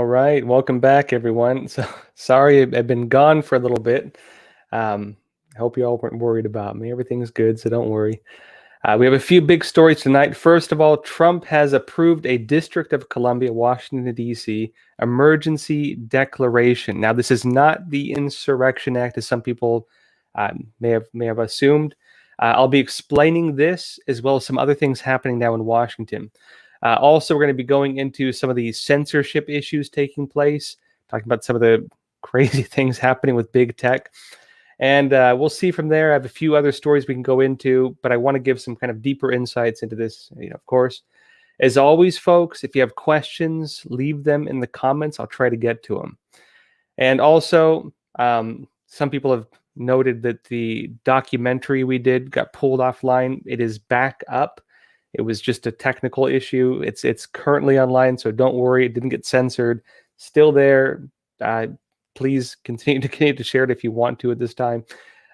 All right, welcome back, everyone. So sorry I've been gone for a little bit. I hope you all weren't worried about me. Everything's good, so don't worry. We have a few big stories tonight. First of all, Trump has approved a District of Columbia, Washington, D.C. emergency declaration. Now, this is not the Insurrection Act, as some people may have assumed. I'll be explaining this as well as some other things happening now in Washington. Also, we're going to be going into some of the censorship issues taking place, talking about some of the crazy things happening with big tech. And we'll see from there. I have a few other stories we can go into, but I want to give some kind of deeper insights into this, of course. As always, folks, if you have questions, leave them in the comments. I'll try to get to them. And also, some people have noted that the documentary we did got pulled offline. It is back up. It was just a technical issue. It's currently online, so don't worry. It didn't get censored. Still there. Please continue to share it if you want to at this time.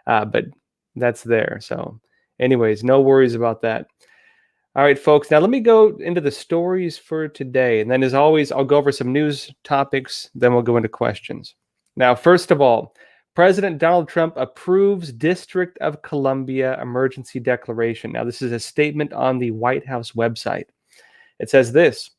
But that's there. So anyways, no worries about that. All right, folks. Now let me go into the stories for today. And then as always, I'll go over some news topics. Then we'll go into questions. Now, first of all, President Donald Trump approves District of Columbia emergency declaration. Now, this is a statement on the White House website. It says this: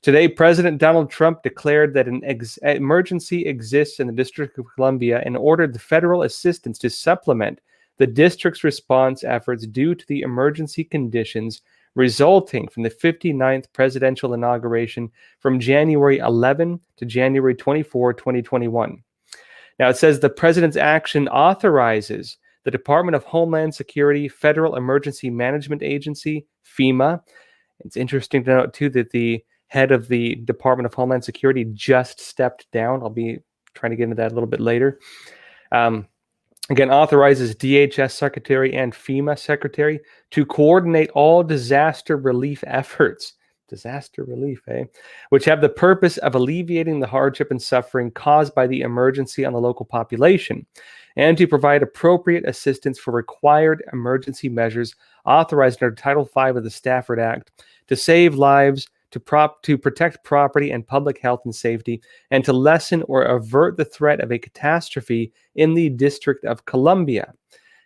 today, President Donald Trump declared that an emergency exists in the District of Columbia and ordered the federal assistance to supplement the district's response efforts due to the emergency conditions resulting from the 59th presidential inauguration from January 11 to January 24, 2021. Now, it says the president's action authorizes the Department of Homeland Security, Federal Emergency Management Agency, FEMA. It's interesting to note, too, that the head of the Department of Homeland Security just stepped down. I'll be trying to get into that a little bit later. Again, authorizes DHS Secretary and FEMA Secretary to coordinate all disaster relief efforts. Disaster relief, which have the purpose of alleviating the hardship and suffering caused by the emergency on the local population, and to provide appropriate assistance for required emergency measures authorized under Title V of the Stafford Act to save lives, to protect property and public health and safety, and to lessen or avert the threat of a catastrophe in the District of Columbia.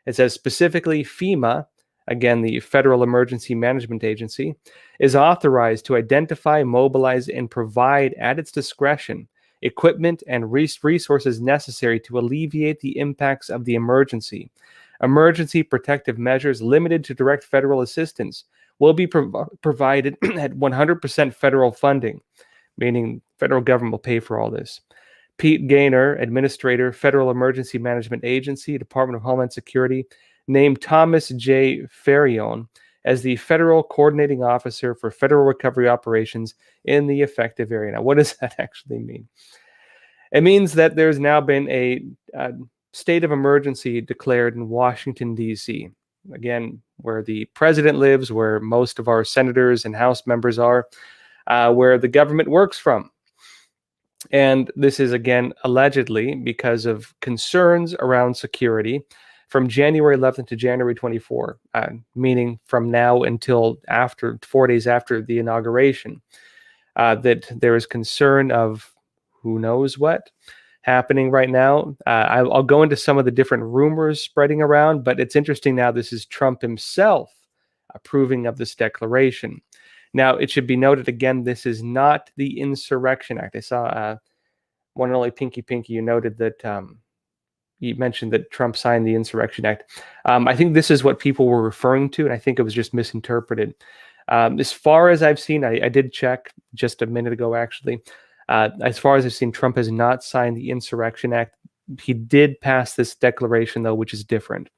It says specifically FEMA, again, the Federal Emergency Management Agency, is authorized to identify, mobilize, and provide at its discretion equipment and resources necessary to alleviate the impacts of the emergency. Emergency protective measures limited to direct federal assistance will be provided at 100% federal funding, meaning federal government will pay for all this. Pete Gaynor, Administrator, Federal Emergency Management Agency, Department of Homeland Security, named Thomas J. Ferrione as the Federal Coordinating Officer for Federal Recovery Operations in the affected area. Now, what does that actually mean? It means that there's now been a state of emergency declared in Washington, D.C., again, where the president lives, where most of our senators and House members are, where the government works from. And this is, again, allegedly because of concerns around security from January 11th to January 24, meaning from now until 4 days after the inauguration, that there is concern of who knows what happening right now. I'll go into some of the different rumors spreading around, but it's interesting now this is Trump himself approving of this declaration. Now, it should be noted again, this is not the Insurrection Act. I saw one and only Pinky, you noted that you mentioned that Trump signed the Insurrection Act. I think this is what people were referring to, and I think it was just misinterpreted. As far as I've seen, I did check just a minute ago, actually. As far as I've seen, Trump has not signed the Insurrection Act. He did pass this declaration, though, which is different.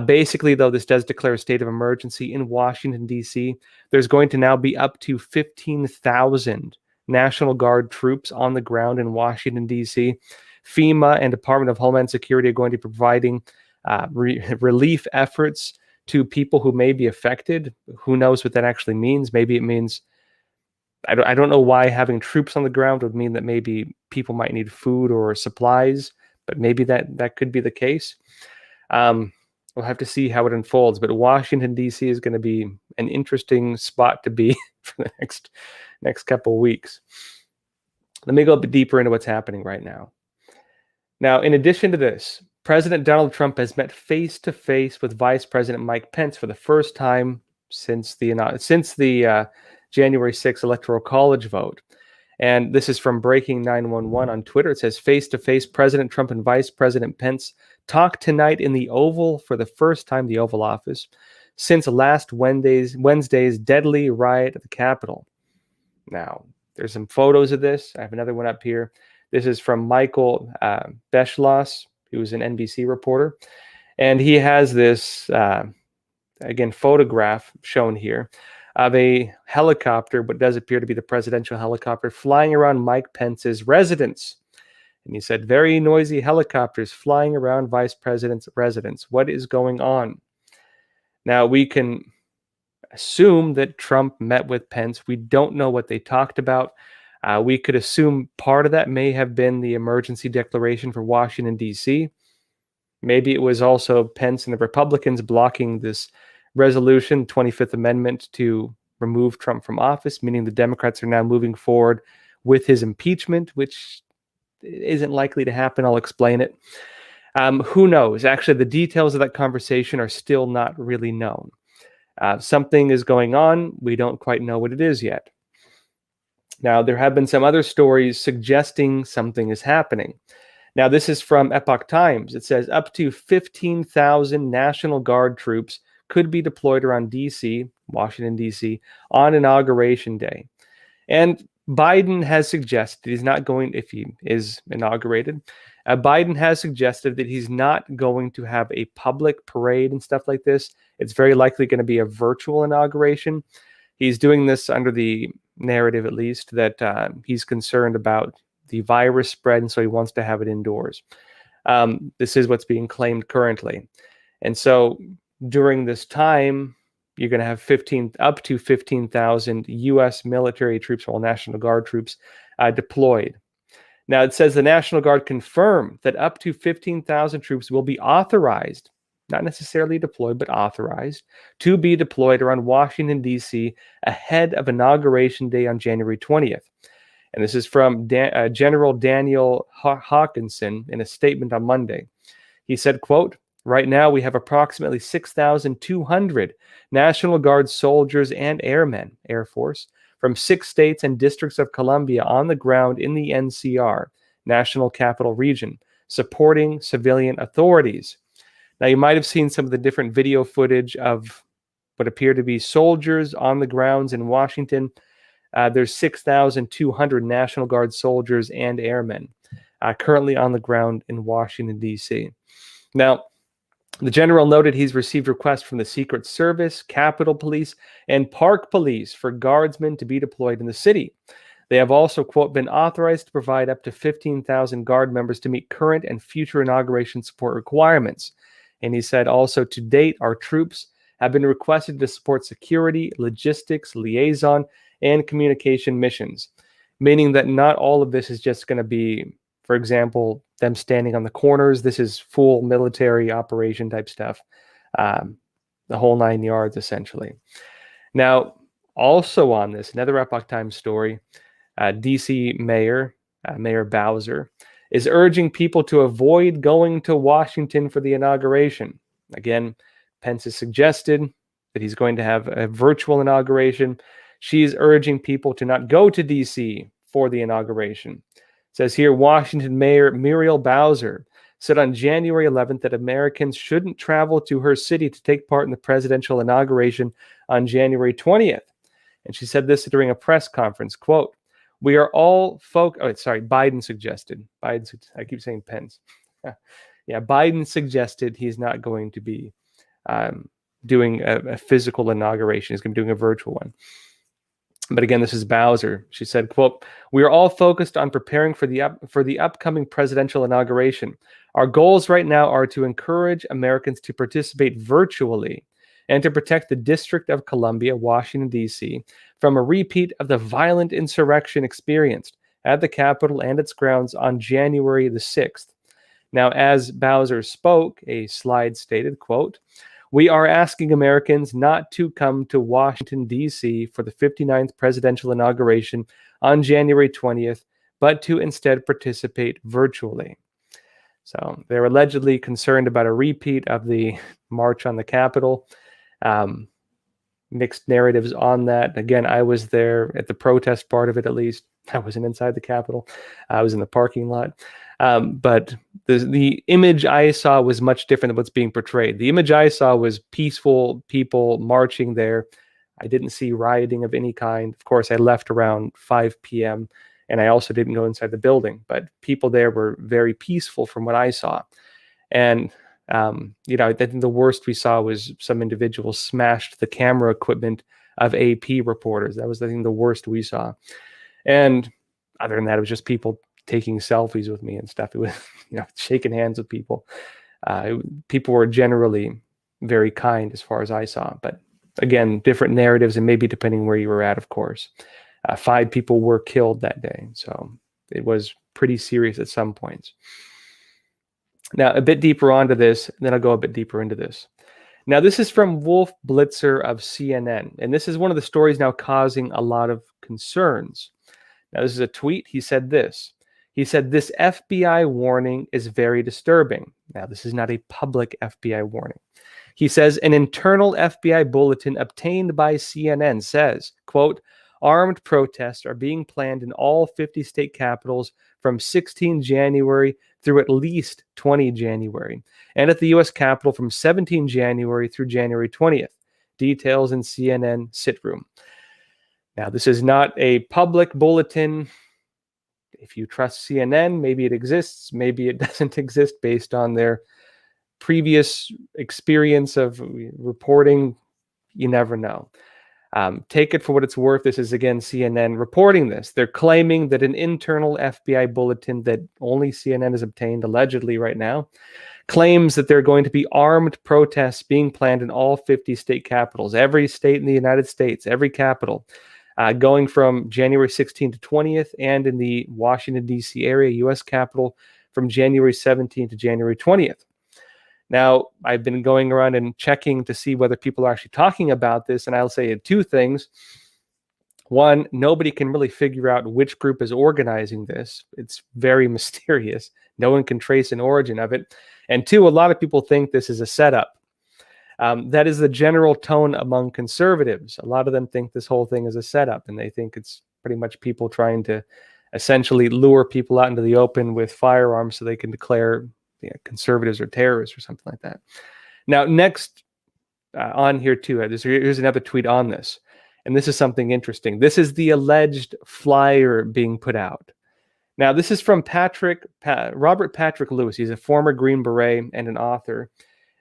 Basically, though, this does declare a state of emergency in Washington, D.C. There's going to now be up to 15,000 National Guard troops on the ground in Washington, D.C. FEMA and Department of Homeland Security are going to be providing relief efforts to people who may be affected. Who knows what that actually means? Maybe it means, I don't know why having troops on the ground would mean that maybe people might need food or supplies, but maybe that could be the case. We'll have to see how it unfolds. But Washington, D.C. is going to be an interesting spot to be for the next couple of weeks. Let me go a bit deeper into what's happening right now. Now, in addition to this, President Donald Trump has met face-to-face with Vice President Mike Pence for the first time since the January 6th Electoral College vote. And this is from Breaking 911 on Twitter. It says, face-to-face, President Trump and Vice President Pence talked tonight in the Oval for the first time, the Oval Office, since last Wednesday's deadly riot at the Capitol. Now, there's some photos of this. I have another one up here. This is from Michael Beschloss, who's an NBC reporter. And he has this, again, photograph shown here of a helicopter, what does appear to be the presidential helicopter, flying around Mike Pence's residence. And he said, very noisy helicopters flying around Vice President's residence. What is going on? Now, we can assume that Trump met with Pence. We don't know what they talked about. We could assume part of that may have been the emergency declaration for Washington, D.C. Maybe it was also Pence and the Republicans blocking this resolution, 25th Amendment, to remove Trump from office, meaning the Democrats are now moving forward with his impeachment, which isn't likely to happen. I'll explain it. Who knows? Actually, the details of that conversation are still not really known. Something is going on. We don't quite know what it is yet. Now, there have been some other stories suggesting something is happening. Now, this is from Epoch Times. It says up to 15,000 National Guard troops could be deployed around D.C., Washington, D.C., on Inauguration Day. And Biden has suggested he's not going, if he is inaugurated, Biden has suggested that he's not going to have a public parade and stuff like this. It's very likely going to be a virtual inauguration. He's doing this under the narrative, at least, that he's concerned about the virus spread, and so he wants to have it indoors. This is what's being claimed currently. And so during this time, you're going to have up to 15,000 U.S. military troops, or National Guard troops, deployed. Now, it says the National Guard confirmed that up to 15,000 troops will be authorized, not necessarily deployed, but authorized, to be deployed around Washington, D.C. ahead of Inauguration Day on January 20th. And this is from General Daniel Hawkinson in a statement on Monday. He said, quote, right now we have approximately 6,200 National Guard soldiers and airmen, Air Force, from 6 states and districts of Columbia on the ground in the NCR, National Capital Region, supporting civilian authorities. Now, you might have seen some of the different video footage of what appear to be soldiers on the grounds in Washington. There's 6,200 National Guard soldiers and airmen currently on the ground in Washington, D.C. Now, the general noted he's received requests from the Secret Service, Capitol Police, and Park Police for guardsmen to be deployed in the city. They have also, quote, been authorized to provide up to 15,000 Guard members to meet current and future inauguration support requirements. And he said also, to date, our troops have been requested to support security, logistics, liaison, and communication missions, meaning that not all of this is just going to be, for example, them standing on the corners. This is full military operation type stuff, the whole 9 yards, essentially. Now, also on this, another Epoch Times story, D.C. Mayor Bowser is urging people to avoid going to Washington for the inauguration. Again, Pence has suggested that he's going to have a virtual inauguration. She's urging people to not go to D.C. for the inauguration. It says here, Washington Mayor Muriel Bowser said on January 11th that Americans shouldn't travel to her city to take part in the presidential inauguration on January 20th. And she said this during a press conference, quote, we are all Biden suggested. I keep saying Pence. Yeah, Biden suggested he's not going to be doing a physical inauguration. He's going to be doing a virtual one. But again, this is Bowser. She said, quote, we are all focused on preparing for the upcoming presidential inauguration. Our goals right now are to encourage Americans to participate virtually and to protect the District of Columbia, Washington, D.C., from a repeat of the violent insurrection experienced at the Capitol and its grounds on January the 6th. Now, as Bowser spoke, a slide stated, quote, we are asking Americans not to come to Washington, D.C. for the 59th presidential inauguration on January 20th but to instead participate virtually. So they're allegedly concerned about a repeat of the March on the Capitol. Mixed narratives on that. Again, I was there at the protest part of it, at least. I wasn't inside the Capitol. I was in the parking lot. But the image I saw was much different than what's being portrayed. The image I saw was peaceful people marching there. I didn't see rioting of any kind. Of course, I left around 5 p.m., and I also didn't go inside the building. But people there were very peaceful from what I saw. And I think the worst we saw was some individuals smashed the camera equipment of AP reporters. That was, I think, the worst we saw. And other than that, it was just people taking selfies with me and stuff. It was, shaking hands with people. People were generally very kind as far as I saw. But again, different narratives, and maybe depending where you were at, of course. 5 people were killed that day. So it was pretty serious at some points. Now, a bit deeper onto this, and then I'll go a bit deeper into this. Now, this is from Wolf Blitzer of CNN, and this is one of the stories now causing a lot of concerns. Now, this is a tweet. He said this. He said, "This FBI warning is very disturbing." Now, this is not a public FBI warning. He says, "An internal FBI bulletin obtained by CNN says, quote, armed protests are being planned in all 50 state capitals from 16 January through at least 20 January, and at the U.S. Capitol from 17 January through January 20th. Details in CNN sit room." Now, this is not a public bulletin. If you trust CNN, maybe it exists, maybe it doesn't exist based on their previous experience of reporting. You never know. Take it for what it's worth. This is, again, CNN reporting this. They're claiming that an internal FBI bulletin that only CNN has obtained, allegedly right now, claims that there are going to be armed protests being planned in all 50 state capitals, every state in the United States, every capital, going from January 16th to 20th, and in the Washington, D.C. area, U.S. Capitol, from January 17th to January 20th. Now, I've been going around and checking to see whether people are actually talking about this, and I'll say 2 things. One, nobody can really figure out which group is organizing this. It's very mysterious. No one can trace an origin of it. And 2, a lot of people think this is a setup. That is the general tone among conservatives. A lot of them think this whole thing is a setup, and they think it's pretty much people trying to essentially lure people out into the open with firearms so they can declare conservatives are terrorists or something like that. Now, next on here too, here's another tweet on this, and this is something interesting. This is the alleged flyer being put out. Now, this is from Robert Patrick Lewis. He's a former Green Beret and an author,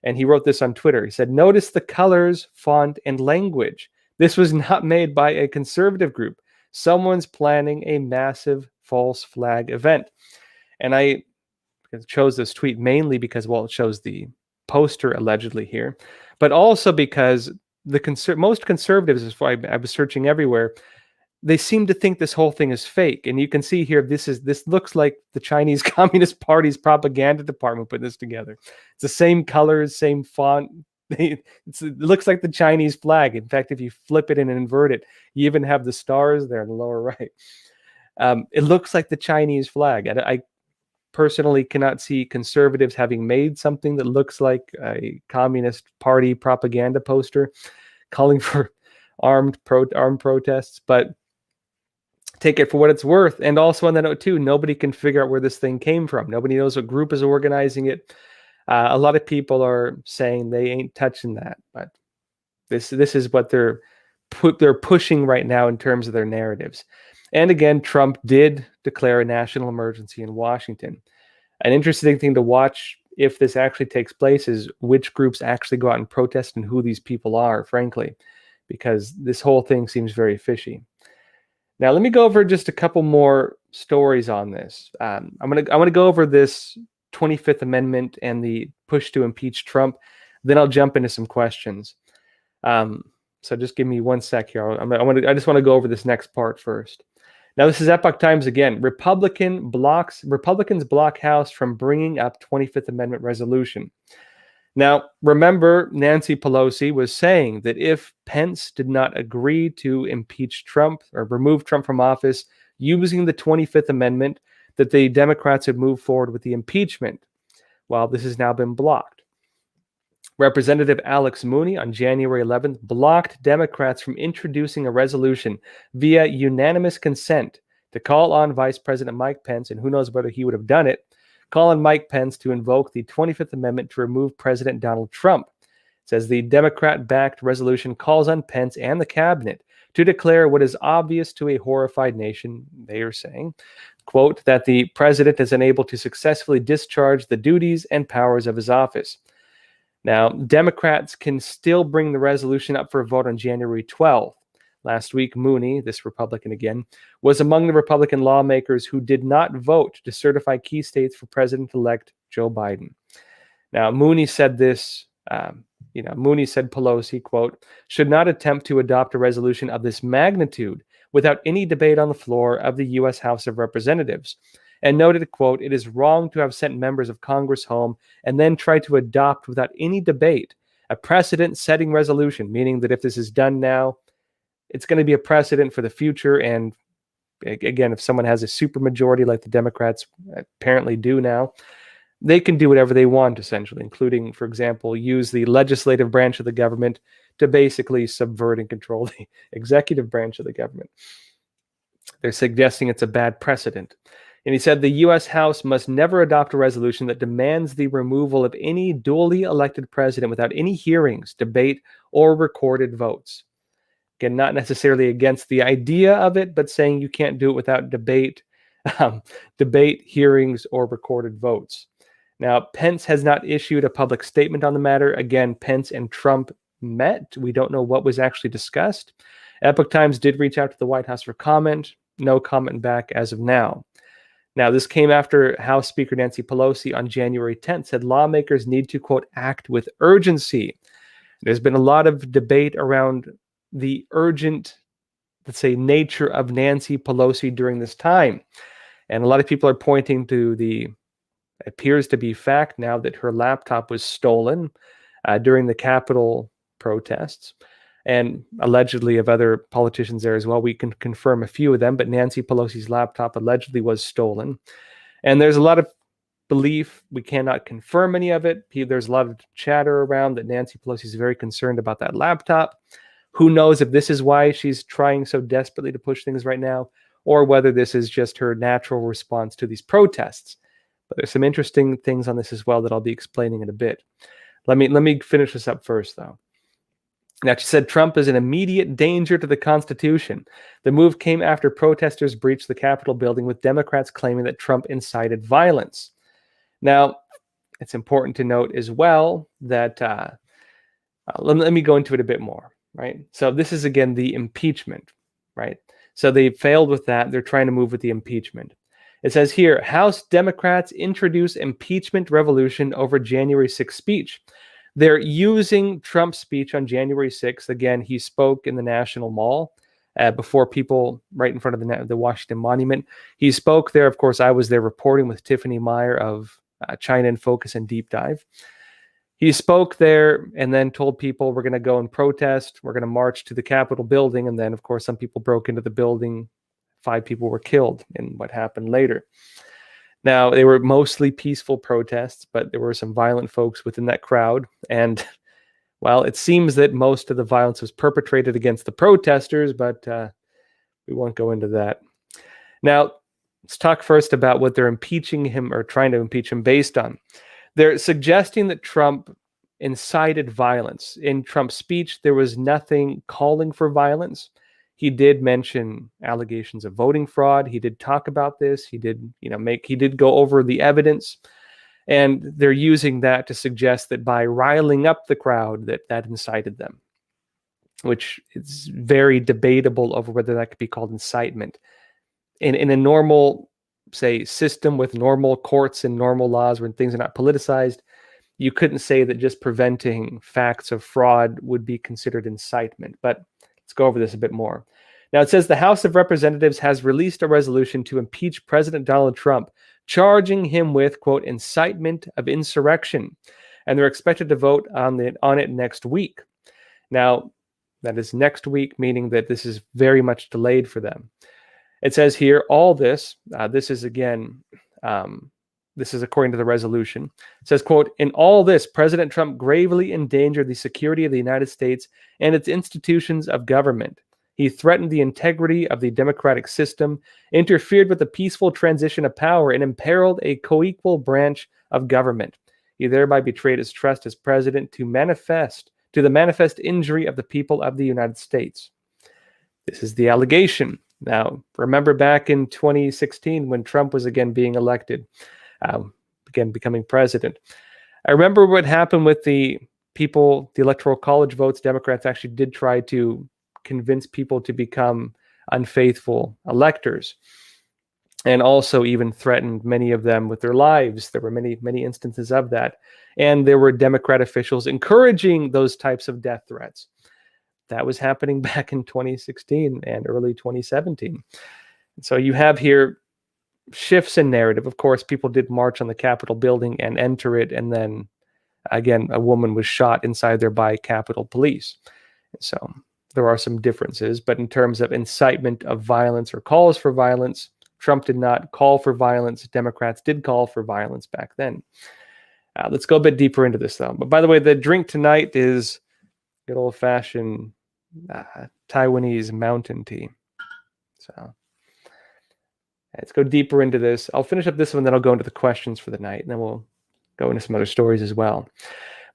and he wrote this on Twitter. He said, "Notice the colors, font, and language. This was not made by a conservative group. Someone's planning a massive false flag event." And I chose this tweet mainly because, well, it shows the poster allegedly here, but also because most conservatives, as far I was searching everywhere, they seem to think this whole thing is fake. And you can see here, this looks like the Chinese Communist Party's propaganda department put this together. It's the same colors, same font. It looks like the Chinese flag. In fact, if you flip it and invert it, you even have the stars there in the lower right. It looks like the Chinese flag. And I personally cannot see conservatives having made something that looks like a Communist Party propaganda poster calling for armed protests, but take it for what it's worth. And also on that note too, nobody can figure out where this thing came from. Nobody knows what group is organizing it. A lot of people are saying they ain't touching that, but this is what they're pushing right now in terms of their narratives. And again, Trump did declare a national emergency in Washington. An interesting thing to watch if this actually takes place is which groups actually go out and protest and who these people are, frankly, because this whole thing seems very fishy. Now, let me go over just a couple more stories on this. I want to go over this 25th Amendment and the push to impeach Trump. Then I'll jump into some questions. So just give me 1 sec here. I just want to go over this next part first. Now, this is Epoch Times again. Republicans block House from bringing up 25th Amendment resolution. Now, remember, Nancy Pelosi was saying that if Pence did not agree to impeach Trump or remove Trump from office using the 25th Amendment, that the Democrats would move forward with the impeachment. Well, this has now been blocked. Representative Alex Mooney on January 11th blocked Democrats from introducing a resolution via unanimous consent to call on Vice President Mike Pence, and who knows whether he would have done it, call on Mike Pence to invoke the 25th Amendment to remove President Donald Trump. It says the Democrat-backed resolution calls on Pence and the cabinet to declare what is obvious to a horrified nation, they are saying, quote, that the president is unable to successfully discharge the duties and powers of his office. Now, Democrats can still bring the resolution up for a vote on January 12th. Last week, Mooney, this Republican again, was among the Republican lawmakers who did not vote to certify key states for President-elect Joe Biden. Now, Mooney said this, Mooney said Pelosi, quote, should not attempt to adopt a resolution of this magnitude without any debate on the floor of the U.S. House of Representatives, and noted, quote, it is wrong to have sent members of Congress home and then try to adopt without any debate a precedent-setting resolution, meaning that if this is done now, it's going to be a precedent for the future. And again, if someone has a supermajority like the Democrats apparently do now, they can do whatever they want, essentially, including, for example, use the legislative branch of the government to basically subvert and control the executive branch of the government. They're suggesting it's a bad precedent. And he said the U.S. House must never adopt a resolution that demands the removal of any duly elected president without any hearings, debate, or recorded votes. Again, not necessarily against the idea of it, but saying you can't do it without debate, hearings, or recorded votes. Now, Pence has not issued a public statement on the matter. Again, Pence and Trump met. We don't know what was actually discussed. Epoch Times did reach out to the White House for comment. No comment back as of now. Now, this came after House Speaker Nancy Pelosi on January 10th said lawmakers need to, quote, act with urgency. There's been a lot of debate around the urgent, let's say, nature of Nancy Pelosi during this time. And a lot of people are pointing to the, appears to be fact now, that her laptop was stolen during the Capitol protests, and allegedly of other politicians there as well. We can confirm a few of them, but Nancy Pelosi's laptop allegedly was stolen. And there's a lot of belief, we cannot confirm any of it. There's a lot of chatter around that Nancy Pelosi is very concerned about that laptop. Who knows if this is why she's trying so desperately to push things right now, or whether this is just her natural response to these protests. But there's some interesting things on this as well that I'll be explaining in a bit. Let me finish this up first, though. Now, she said Trump is an immediate danger to the Constitution. The move came after protesters breached the Capitol building, with Democrats claiming that Trump incited violence. Now, it's important to note as well that, let me go into it a bit more, right? So this is, again, the impeachment, right? So they failed with that. They're trying to move with the impeachment. It says here, House Democrats introduce impeachment revolution over January 6th speech. They're using Trump's speech on January 6th. Again, he spoke in the National Mall before people right in front of the Washington Monument. He spoke there. Of course, I was there reporting with Tiffany Meyer of China in Focus and Deep Dive. He spoke there and then told people we're going to go and protest. We're going to march to the Capitol building. And then, of course, some people broke into the building. 5 people were killed in what happened later. Now, they were mostly peaceful protests, but there were some violent folks within that crowd. And, well, it seems that most of the violence was perpetrated against the protesters, but we won't go into that. Now, let's talk first about what they're impeaching him, or trying to impeach him, based on. They're suggesting that Trump incited violence. In Trump's speech, there was nothing calling for violence. He did mention allegations of voting fraud. He did talk about this. He did, he did go over the evidence, and they're using that to suggest that by riling up the crowd, that incited them, which is very debatable over whether that could be called incitement. In a normal, say, system with normal courts and normal laws where things are not politicized, you couldn't say that just preventing facts of fraud would be considered incitement. But let's go over this a bit more. Now, it says the House of Representatives has released a resolution to impeach President Donald Trump, charging him with, quote, incitement of insurrection. And they're expected to vote on it next week. Now, that is next week, meaning that this is very much delayed for them. It says here, all this, this is again, this is according to the resolution. It says, quote, in all this, President Trump gravely endangered the security of the United States and its institutions of government. He threatened the integrity of the democratic system, interfered with the peaceful transition of power, and imperiled a co-equal branch of government. He thereby betrayed his trust as president to the manifest injury of the people of the United States. This is the allegation. Now, remember back in 2016 when Trump was again being elected, again becoming president. I remember what happened with the people, the Electoral College votes. Democrats actually did try to convince people to become unfaithful electors, and also even threatened many of them with their lives. There were many instances of that. And there were Democrat officials encouraging those types of death threats. That was happening back in 2016 and early 2017. So you have here shifts in narrative. Of course, people did march on the Capitol building and enter it. And then again, a woman was shot inside there by Capitol Police. So there are some differences. But in terms of incitement of violence or calls for violence, Trump did not call for violence. Democrats did call for violence back then. Let's go a bit deeper into this, though. But by the way, the drink tonight is good old-fashioned Taiwanese mountain tea. So let's go deeper into this. I'll finish up this one, then I'll go into the questions for the night, and then we'll go into some other stories as well.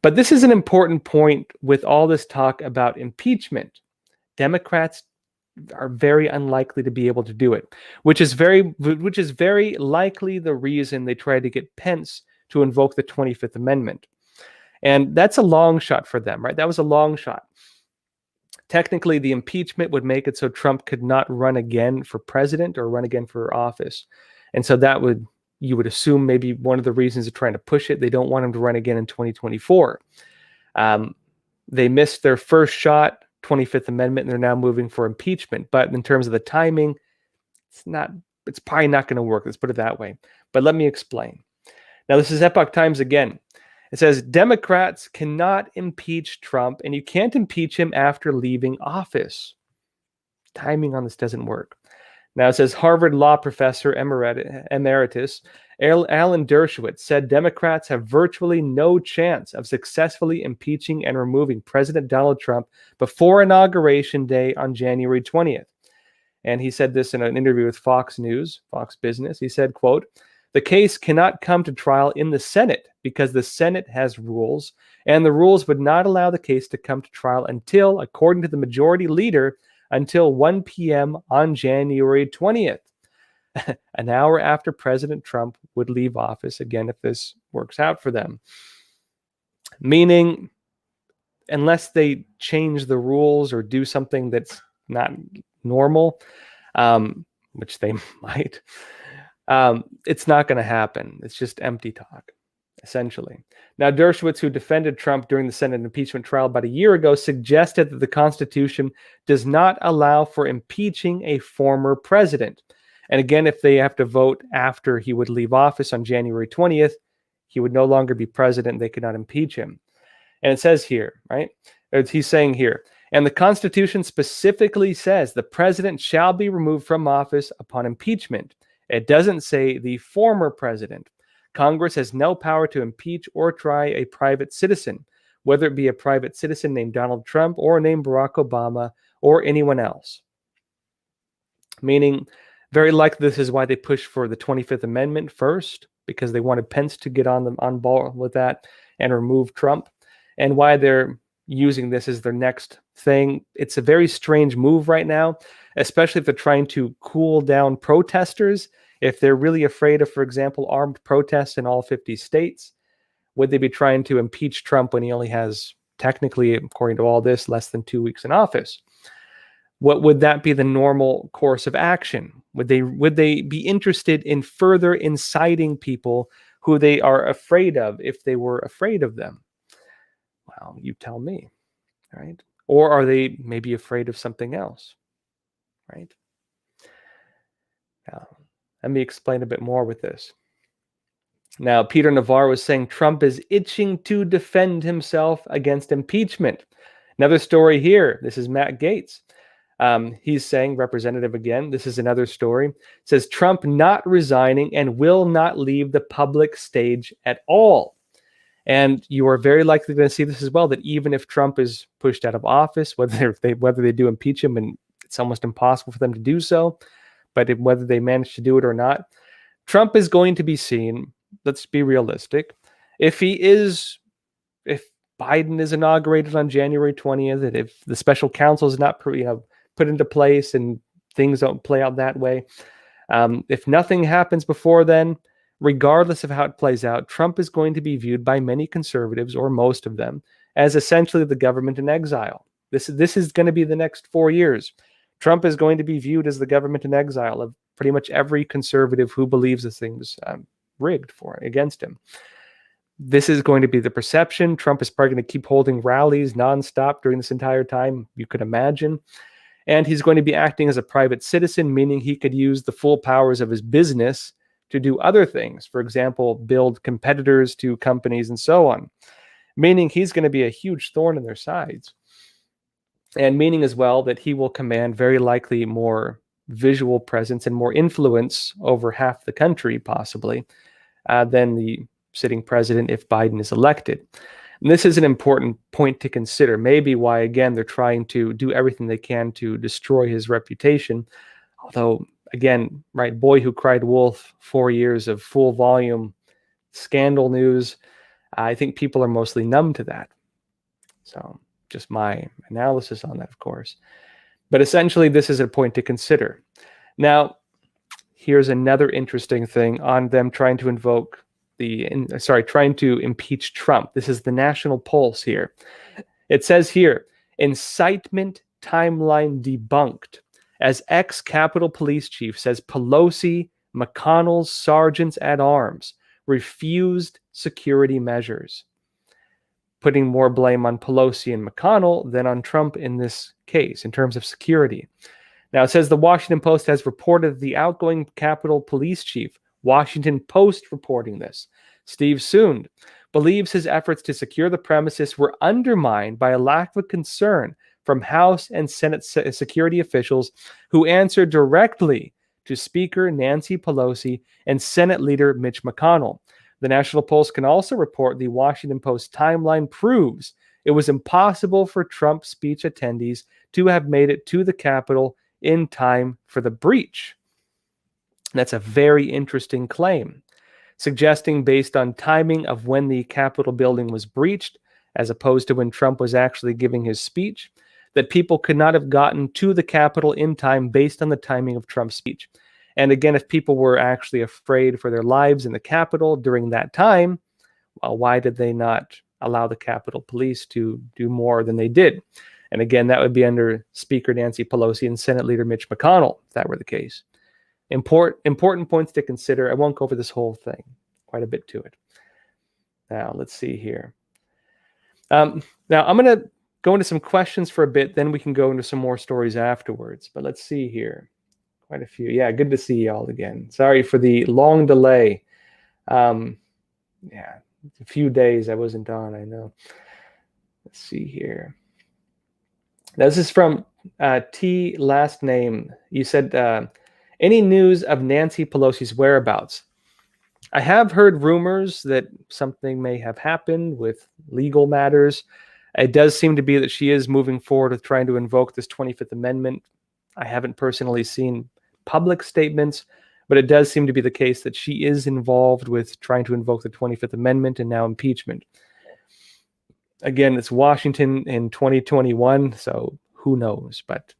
But this is an important point with all this talk about impeachment. Democrats are very unlikely to be able to do it, which is very likely the reason they tried to get Pence to invoke the 25th Amendment. And that's a long shot for them, right? That was a long shot. Technically, the impeachment would make it so Trump could not run again for president or run again for office. And so that would, you would assume, maybe one of the reasons they're trying to push it. They don't want him to run again in 2024. They missed their first shot, 25th Amendment, and they're now moving for impeachment. But in terms of the timing, it's probably not going to work. Let's put it that way. But let me explain. Now, this is Epoch Times again. It says, Democrats cannot impeach Trump, and you can't impeach him after leaving office. Timing on this doesn't work. Now, it says Harvard law professor emeritus Alan Dershowitz said Democrats have virtually no chance of successfully impeaching and removing President Donald Trump before Inauguration Day on January 20th. And he said this in an interview with Fox News, Fox Business. He said, quote, the case cannot come to trial in the Senate because the Senate has rules, and the rules would not allow the case to come to trial until, according to the majority leader, until 1 p.m. on January 20th, an hour after President Trump would leave office, again, if this works out for them. Meaning, unless they change the rules or do something that's not normal, which they might, it's not going to happen. It's just empty talk, essentially. Now, Dershowitz, who defended Trump during the Senate impeachment trial about a year ago, suggested that the Constitution does not allow for impeaching a former president. And again, if they have to vote after he would leave office on January 20th, he would no longer be president. They could not impeach him. And it says here, right? He's saying here, and the Constitution specifically says the president shall be removed from office upon impeachment. It doesn't say the former president. Congress has no power to impeach or try a private citizen, whether it be a private citizen named Donald Trump or named Barack Obama or anyone else. Meaning, very likely this is why they pushed for the 25th Amendment first, because they wanted Pence to get on board with that and remove Trump, and why they're using this as their next thing. It's a very strange move right now, especially if they're trying to cool down protesters. If they're really afraid of, for example, armed protests in all 50 states, would they be trying to impeach Trump when he only has, technically, according to all this, less than 2 weeks in office? What would that be the normal course of action? Would they be interested in further inciting people who they are afraid of if they were afraid of them? Well, you tell me, right? Or are they maybe afraid of something else, right? Now, let me explain a bit more with this. Now, Peter Navarro is saying Trump is itching to defend himself against impeachment. Another story here. This is Matt Gaetz. He's saying, representative again, this is another story, says Trump not resigning and will not leave the public stage at all. And you are very likely going to see this as well, that even if Trump is pushed out of office, whether they do impeach him, and it's almost impossible for them to do so, but whether they manage to do it or not, Trump is going to be seen, let's be realistic, if Biden is inaugurated on January 20th, and if the special counsel is not put into place and things don't play out that way, if nothing happens before then, regardless of how it plays out, Trump is going to be viewed by many conservatives, or most of them, as essentially the government in exile. This is going to be the next 4 years. Trump is going to be viewed as the government in exile of pretty much every conservative who believes this thing was rigged against him. This is going to be the perception. Trump is probably going to keep holding rallies nonstop during this entire time, you could imagine. And he's going to be acting as a private citizen, meaning he could use the full powers of his business to do other things. For example, build competitors to companies and so on. Meaning he's going to be a huge thorn in their sides. And meaning as well that he will command very likely more visual presence and more influence over half the country, possibly, than the sitting president if Biden is elected. And this is an important point to consider. Maybe why, again, they're trying to do everything they can to destroy his reputation. Although, again, right, boy who cried wolf, 4 years of full volume scandal news. I think people are mostly numb to that. So just my analysis on that, of course. But essentially, this is a point to consider. Now, here's another interesting thing on them trying to trying to impeach Trump. This is the National Pulse here. It says here, incitement timeline debunked, as ex-Capitol Police Chief says Pelosi, McConnell's sergeants at arms refused security measures, putting more blame on Pelosi and McConnell than on Trump in this case in terms of security. Now, it says the Washington Post has reported that the outgoing Capitol Police Chief, Washington Post reporting this, Steve Sund, believes his efforts to secure the premises were undermined by a lack of concern from House and Senate security officials who answered directly to Speaker Nancy Pelosi and Senate Leader Mitch McConnell. The National Post can also report the Washington Post timeline proves it was impossible for Trump speech attendees to have made it to the Capitol in time for the breach. That's a very interesting claim, suggesting based on timing of when the Capitol building was breached, as opposed to when Trump was actually giving his speech, that people could not have gotten to the Capitol in time based on the timing of Trump's speech. And again, if people were actually afraid for their lives in the Capitol during that time, well, why did they not allow the Capitol Police to do more than they did? And again, that would be under Speaker Nancy Pelosi and Senate Leader Mitch McConnell, if that were the case. Important points to consider. I won't go over this whole thing, quite a bit to it. Now, let's see here. Now, I'm going to go into some questions for a bit, then we can go into some more stories afterwards. But let's see here. Quite a few. Yeah, good to see you all again. Sorry for the long delay. Yeah, a few days I wasn't on, I know. Let's see here. Now, this is from T last name. You said, any news of Nancy Pelosi's whereabouts? I have heard rumors that something may have happened with legal matters. It does seem to be that she is moving forward with trying to invoke this 25th Amendment. I haven't personally seen public statements, but it does seem to be the case that she is involved with trying to invoke the 25th Amendment and now impeachment. Again, it's Washington in 2021, so who knows? But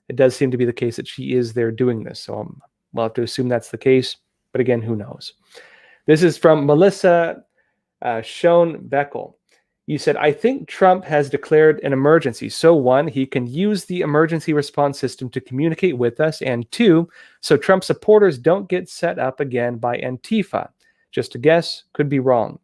it does seem to be the case that she is there doing this. So we'll have to assume that's the case. But again, who knows? This is from Melissa Schoen-Beckel. You said, I think Trump has declared an emergency. So one, he can use the emergency response system to communicate with us. And two, so Trump supporters don't get set up again by Antifa. Just a guess, could be wrong.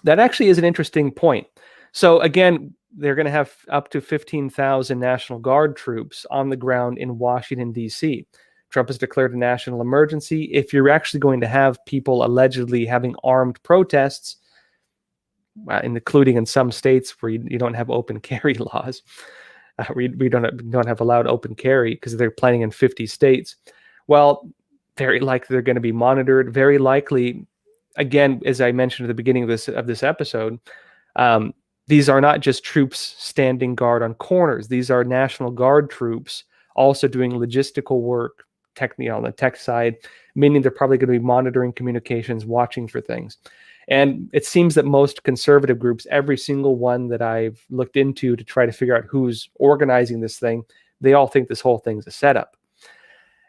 That actually is an interesting point. So again, they're going to have up to 15,000 National Guard troops on the ground in Washington, D.C. Trump has declared a national emergency. If you're actually going to have people allegedly having armed protests, including in some states where you don't have open carry laws, We don't have allowed open carry because they're planning in 50 states. Well, very likely they're going to be monitored. Very likely, again, as I mentioned at the beginning of this episode, these are not just troops standing guard on corners. These are National Guard troops also doing logistical work, on the tech side, meaning they're probably going to be monitoring communications, watching for things. And it seems that most conservative groups, every single one that I've looked into to try to figure out who's organizing this thing, they all think this whole thing's a setup.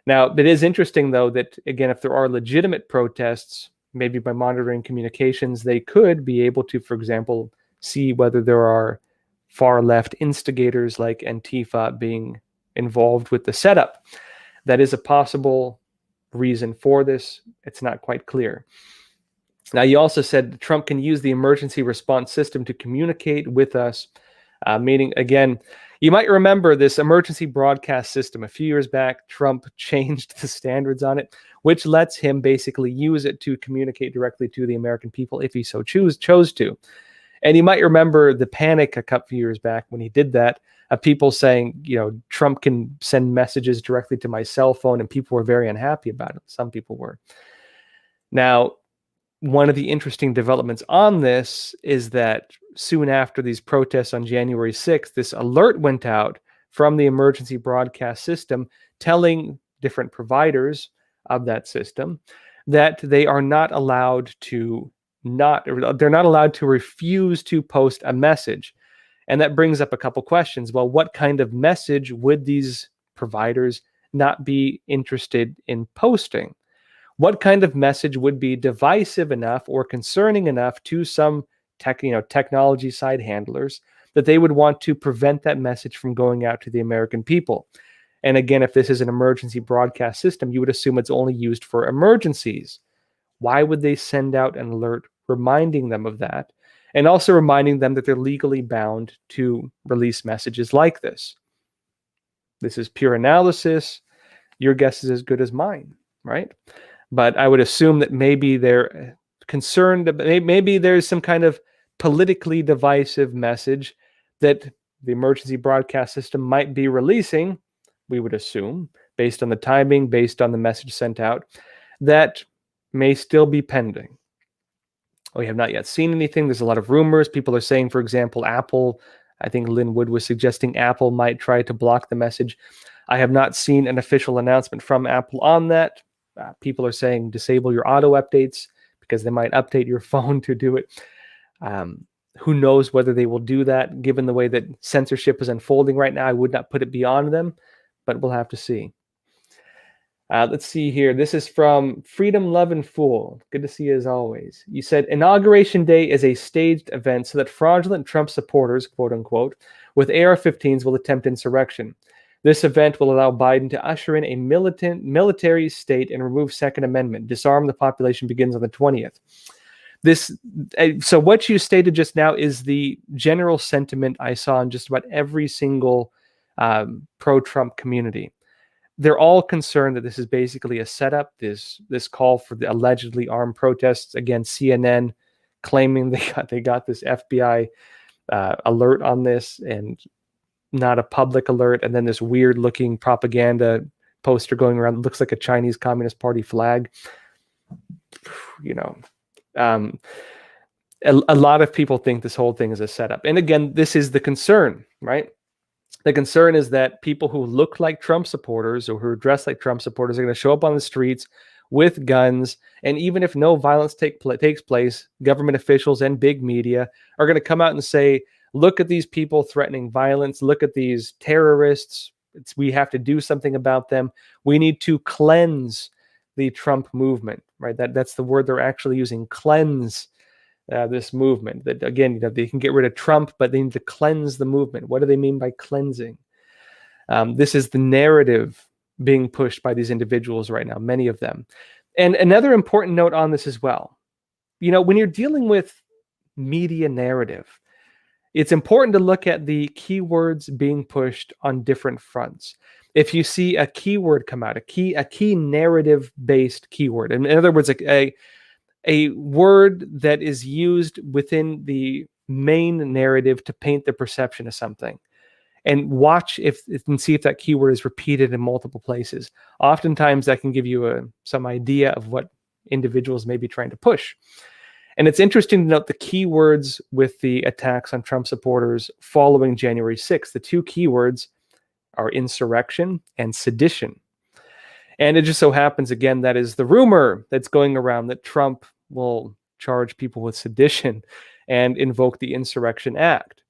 Now, it is interesting, though, that, again, if there are legitimate protests, maybe by monitoring communications, they could be able to, for example, see whether there are far left instigators like Antifa being involved with the setup. That is a possible reason for this. It's not quite clear. Now, you also said Trump can use the emergency response system to communicate with us, meaning, again, you might remember this emergency broadcast system. A few years back, Trump changed the standards on it, which lets him basically use it to communicate directly to the American people if he so chose to. And you might remember the panic a couple years back when he did that, of people saying, Trump can send messages directly to my cell phone, and people were very unhappy about it. Some people were. Now, one of the interesting developments on this is that soon after these protests on January 6th, this alert went out from the emergency broadcast system telling different providers of that system that they are not allowed to refuse to post a message. And that brings up a couple questions. Well, what kind of message would these providers not be interested in posting? What kind of message would be divisive enough or concerning enough to some technology side handlers that they would want to prevent that message from going out to the American people? And again, if this is an emergency broadcast system, you would assume it's only used for emergencies. Why would they send out an alert reminding them of that, and also reminding them that they're legally bound to release messages like this? This is pure analysis. Your guess is as good as mine, right? But I would assume that maybe they're concerned, maybe there's some kind of politically divisive message that the emergency broadcast system might be releasing, we would assume, based on the timing, based on the message sent out, that may still be pending. We have not yet seen anything. There's a lot of rumors. People are saying, for example, Apple, I think Lynn Wood was suggesting Apple might try to block the message. I have not seen an official announcement from Apple on that. People are saying disable your auto updates because they might update your phone to do it. Who knows whether they will do that, given the way that censorship is unfolding right now. I would not put it beyond them, but we'll have to see. Let's see here. This is from Freedom, Love, and Fool. Good to see you as always. You said, Inauguration Day is a staged event so that fraudulent Trump supporters, quote unquote, with AR-15s will attempt insurrection. This event will allow Biden to usher in a military state and remove Second Amendment. Disarm the population begins on the 20th. So what you stated just now is the general sentiment I saw in just about every single pro-Trump community. They're all concerned that this is basically a setup, this call for the allegedly armed protests. Again, CNN claiming they got this FBI alert on this, and not a public alert, and then this weird looking propaganda poster going around that looks like a Chinese Communist Party flag. A lot of people think this whole thing is a setup. And again, this is the concern, right? The concern is that people who look like Trump supporters or who are dressed like Trump supporters are going to show up on the streets with guns. And even if no violence takes place, government officials and big media are going to come out and say, look at these people threatening violence. Look at these terrorists. We have to do something about them. We need to cleanse the Trump movement, right? That's the word they're actually using, cleanse this movement. That again, they can get rid of Trump, but they need to cleanse the movement. What do they mean by cleansing? This is the narrative being pushed by these individuals right now, many of them. And another important note on this as well, when you're dealing with media narrative, it's important to look at the keywords being pushed on different fronts. If you see a keyword come out, a key narrative-based keyword, in other words, a word that is used within the main narrative to paint the perception of something. and watch and see if that keyword is repeated in multiple places. Oftentimes that can give you some idea of what individuals may be trying to push. And it's interesting to note the keywords with the attacks on Trump supporters following January 6th. The two keywords are insurrection and sedition. And it just so happens, again, that is the rumor that's going around that Trump will charge people with sedition and invoke the Insurrection Act.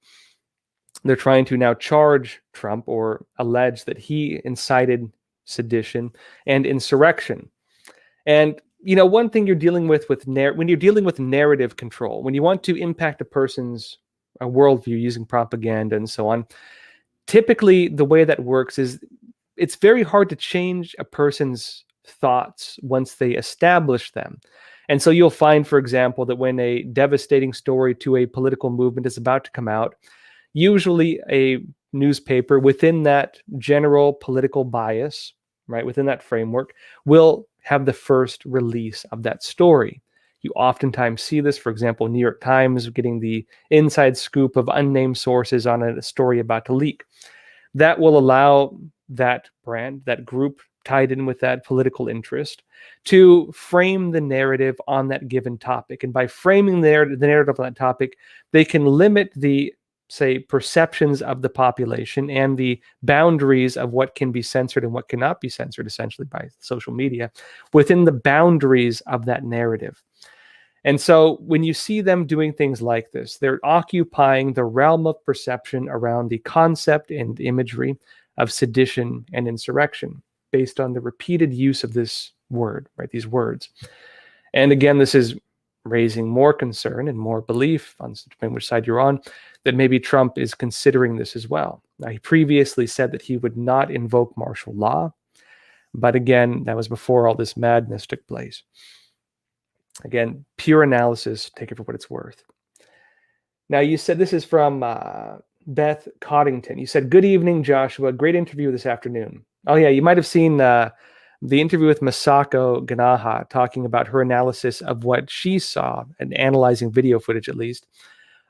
They're trying to now charge Trump or allege that he incited sedition and insurrection. And one thing you're dealing with when you're dealing with narrative control, when you want to impact a person's worldview using propaganda and so on, typically the way that works is it's very hard to change a person's thoughts once they establish them. And so you'll find, for example, that when a devastating story to a political movement is about to come out, usually a newspaper within that general political bias, right, within that framework, will have the first release of that story. You oftentimes see this, for example, New York Times getting the inside scoop of unnamed sources on a story about to leak. That will allow that brand, that group tied in with that political interest, to frame the narrative on that given topic. And by framing the narrative on that topic, they can limit the, say, perceptions of the population and the boundaries of what can be censored and what cannot be censored, essentially, by social media, within the boundaries of that narrative. And so when you see them doing things like this, they're occupying the realm of perception around the concept and imagery of sedition and insurrection based on the repeated use of this word, right? These words. And again, this is raising more concern and more belief, on depending which side you're on, that maybe Trump is considering this as well. Now, he previously said that he would not invoke martial law, but again, that was before all this madness took place. Again, pure analysis, take it for what it's worth. Now, you said, this is from Beth Coddington. You said, "Good evening, Joshua. Great interview this afternoon." Oh, yeah, you might have seen the interview with Masako Ganaha talking about her analysis of what she saw and analyzing video footage, at least,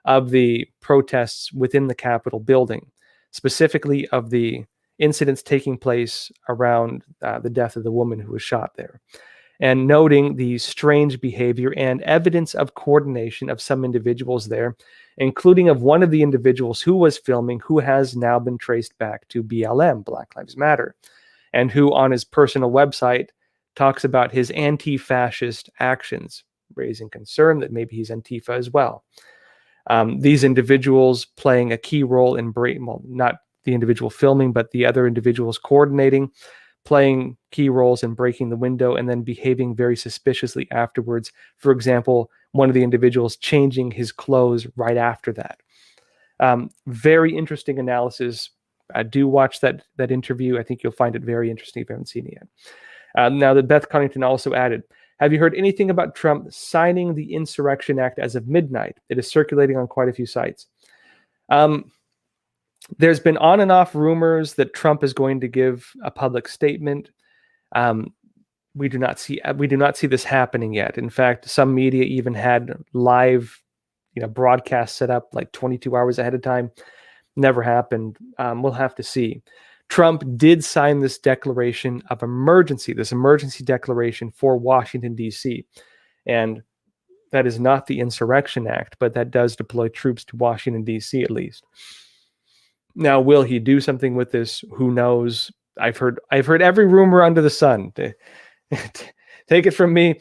of the protests within the Capitol building, specifically of the incidents taking place around the death of the woman who was shot there, and noting the strange behavior and evidence of coordination of some individuals there, including of one of the individuals who was filming, who has now been traced back to BLM, Black Lives Matter, and who on his personal website talks about his anti-fascist actions, raising concern that maybe he's Antifa as well. These individuals playing a key role in not the individual filming, but the other individuals coordinating, playing key roles in breaking the window and then behaving very suspiciously afterwards. For example, one of the individuals changing his clothes right after that. Very interesting analysis. Do watch that interview. I think you'll find it very interesting if you haven't seen it yet. Now, that Beth Connington also added, "Have you heard anything about Trump signing the Insurrection Act as of midnight? It is circulating on quite a few sites." There's been on and off rumors that Trump is going to give a public statement. We do not see this happening yet. In fact, some media even had live, broadcasts set up like 22 hours ahead of time. Never happened. We'll have to see. Trump did sign this declaration of emergency, this emergency declaration for Washington, D.C. And that is not the Insurrection Act, but that does deploy troops to Washington, D.C. at least. Now, will he do something with this? Who knows? I've heard every rumor under the sun. Take it from me.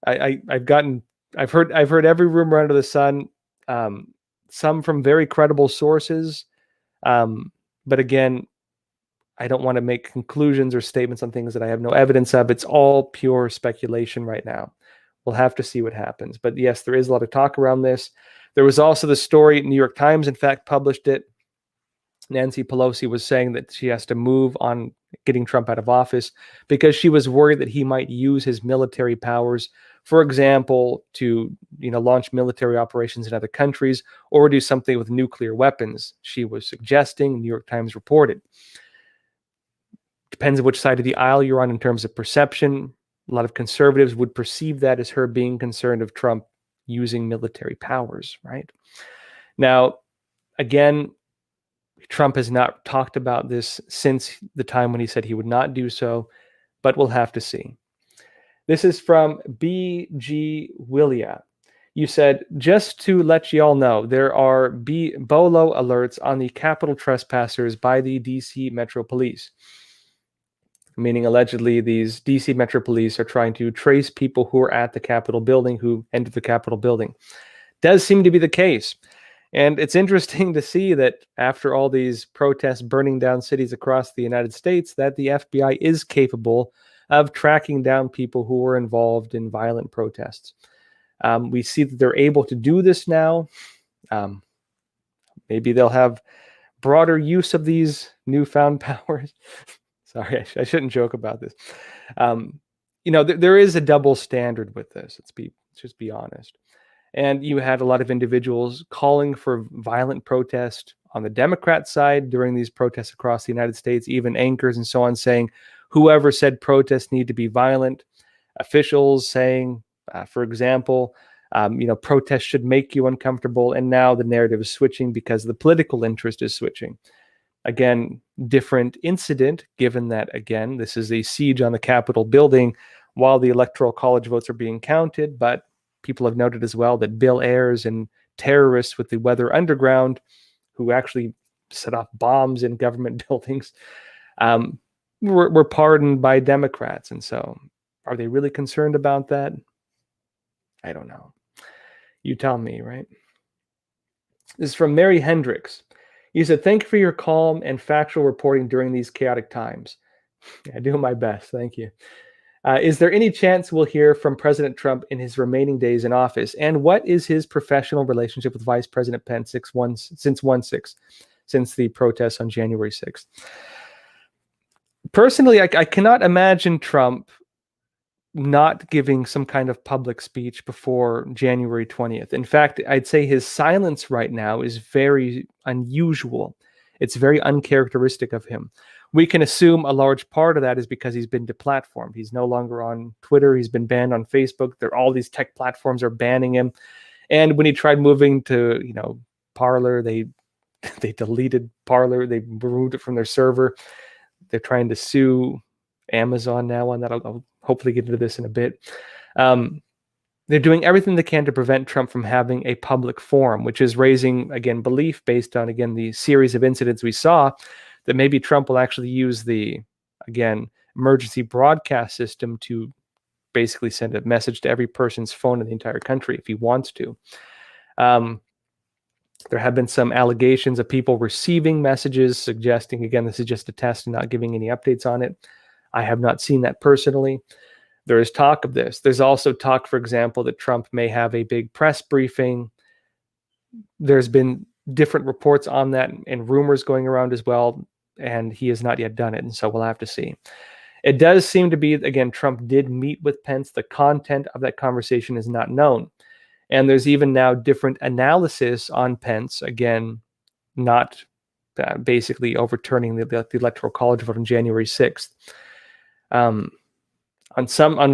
I've heard every rumor under the sun. Some from very credible sources. But again, I don't want to make conclusions or statements on things that I have no evidence of. It's all pure speculation right now. We'll have to see what happens. But yes, there is a lot of talk around this. There was also the story, New York Times, in fact, published it. Nancy Pelosi was saying that she has to move on getting Trump out of office because she was worried that he might use his military powers, for example, to launch military operations in other countries or do something with nuclear weapons. She was suggesting, New York Times reported. Depends on which side of the aisle you're on in terms of perception. A lot of conservatives would perceive that as her being concerned of Trump using military powers, right? Now, again, Trump has not talked about this since the time when he said he would not do so, but we'll have to see. This is from BG Willia. You said, just to let you all know, there are BOLO alerts on the Capitol trespassers by the DC Metro Police. Meaning, allegedly, these DC Metro Police are trying to trace people who are at the Capitol building, who entered the Capitol building. Does seem to be the case. And it's interesting to see that after all these protests burning down cities across the United States, that the FBI is capable of tracking down people who were involved in violent protests. We see that they're able to do this now. Maybe they'll have broader use of these newfound powers. Sorry, I shouldn't joke about this. There is a double standard with this. Let's just be honest. And you had a lot of individuals calling for violent protest on the Democrat side during these protests across the United States, even anchors and so on saying, whoever said protests need to be violent. Officials saying, for example, protests should make you uncomfortable. And now the narrative is switching because the political interest is switching. Again, different incident, given that, again, this is a siege on the Capitol building while the Electoral College votes are being counted. But people have noted as well that Bill Ayers and terrorists with the Weather Underground, who actually set off bombs in government buildings, were pardoned by Democrats. And so are they really concerned about that? I don't know. You tell me, right? This is from Mary Hendricks. You said, thank you for your calm and factual reporting during these chaotic times. I do my best. Thank you. Is there any chance we'll hear from President Trump in his remaining days in office? And what is his professional relationship with Vice President Pence since the protests on January 6th? Personally, I cannot imagine Trump not giving some kind of public speech before January 20th. In fact, I'd say his silence right now is very unusual. It's very uncharacteristic of him. We can assume a large part of that is because he's been deplatformed. He's no longer on Twitter. He's been banned on Facebook. All these tech platforms are banning him. And when he tried moving to, Parler, they deleted Parler. They removed it from their server. They're trying to sue Amazon now on that. I'll hopefully get into this in a bit. They're doing everything they can to prevent Trump from having a public forum, which is raising, again, belief based on, again, the series of incidents we saw that maybe Trump will actually use the, again, emergency broadcast system to basically send a message to every person's phone in the entire country if he wants to. There have been some allegations of people receiving messages suggesting, again, this is just a test and not giving any updates on it. I have not seen that personally. There is talk of this. There's also talk, for example, that Trump may have a big press briefing. There's been different reports on that and rumors going around as well, and he has not yet done it, and so we'll have to see. It does seem to be, again, Trump did meet with Pence. The content of that conversation is not known. And there's even now different analysis on Pence, again, not basically overturning the Electoral College vote on January 6th. On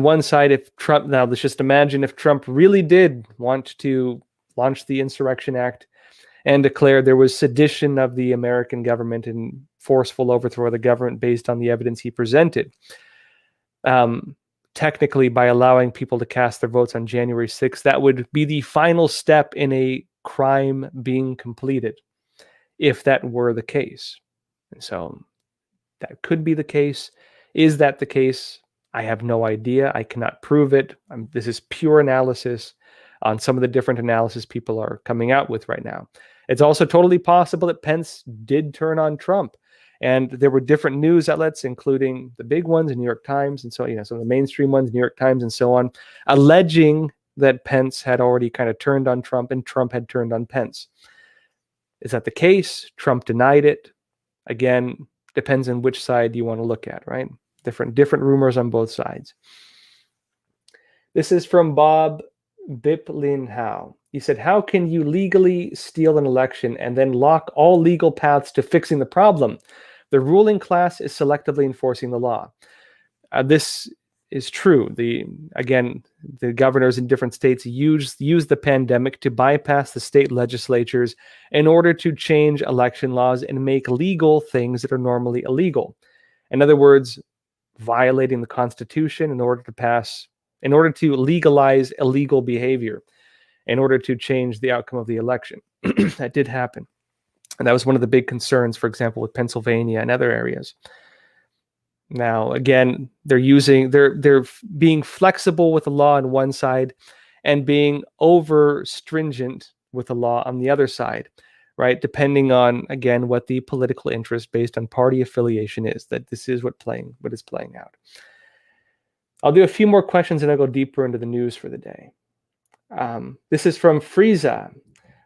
one side, if Trump, now let's just imagine if Trump really did want to launch the Insurrection Act and declare there was sedition of the American government and forceful overthrow of the government based on the evidence he presented. Technically, by allowing people to cast their votes on January 6th, that would be the final step in a crime being completed, if that were the case. And so that could be the case. Is that the case? I have no idea. I cannot prove it. This is pure analysis on some of the different analysis people are coming out with right now. It's also totally possible that Pence did turn on Trump. And there were different news outlets, including the big ones, the New York Times, and so, some of the mainstream ones, New York Times and so on, alleging that Pence had already kind of turned on Trump and Trump had turned on Pence. Is that the case? Trump denied it. Again, depends on which side you want to look at, right? Different rumors on both sides. This is from Bob Biplin Howe. He said, how can you legally steal an election and then lock all legal paths to fixing the problem? The ruling class is selectively enforcing the law. This is true. Again, the governors in different states use the pandemic to bypass the state legislatures in order to change election laws and make legal things that are normally illegal. In other words, violating the Constitution in order to legalize illegal behavior, in order to change the outcome of the election. That did happen. And that was one of the big concerns, for example, with Pennsylvania and other areas. Now, again, they're being flexible with the law on one side and being over stringent with the law on the other side, right? Depending on, again, what the political interest based on party affiliation is, that this is what is playing out. I'll do a few more questions and I'll go deeper into the news for the day. This is from Frieza.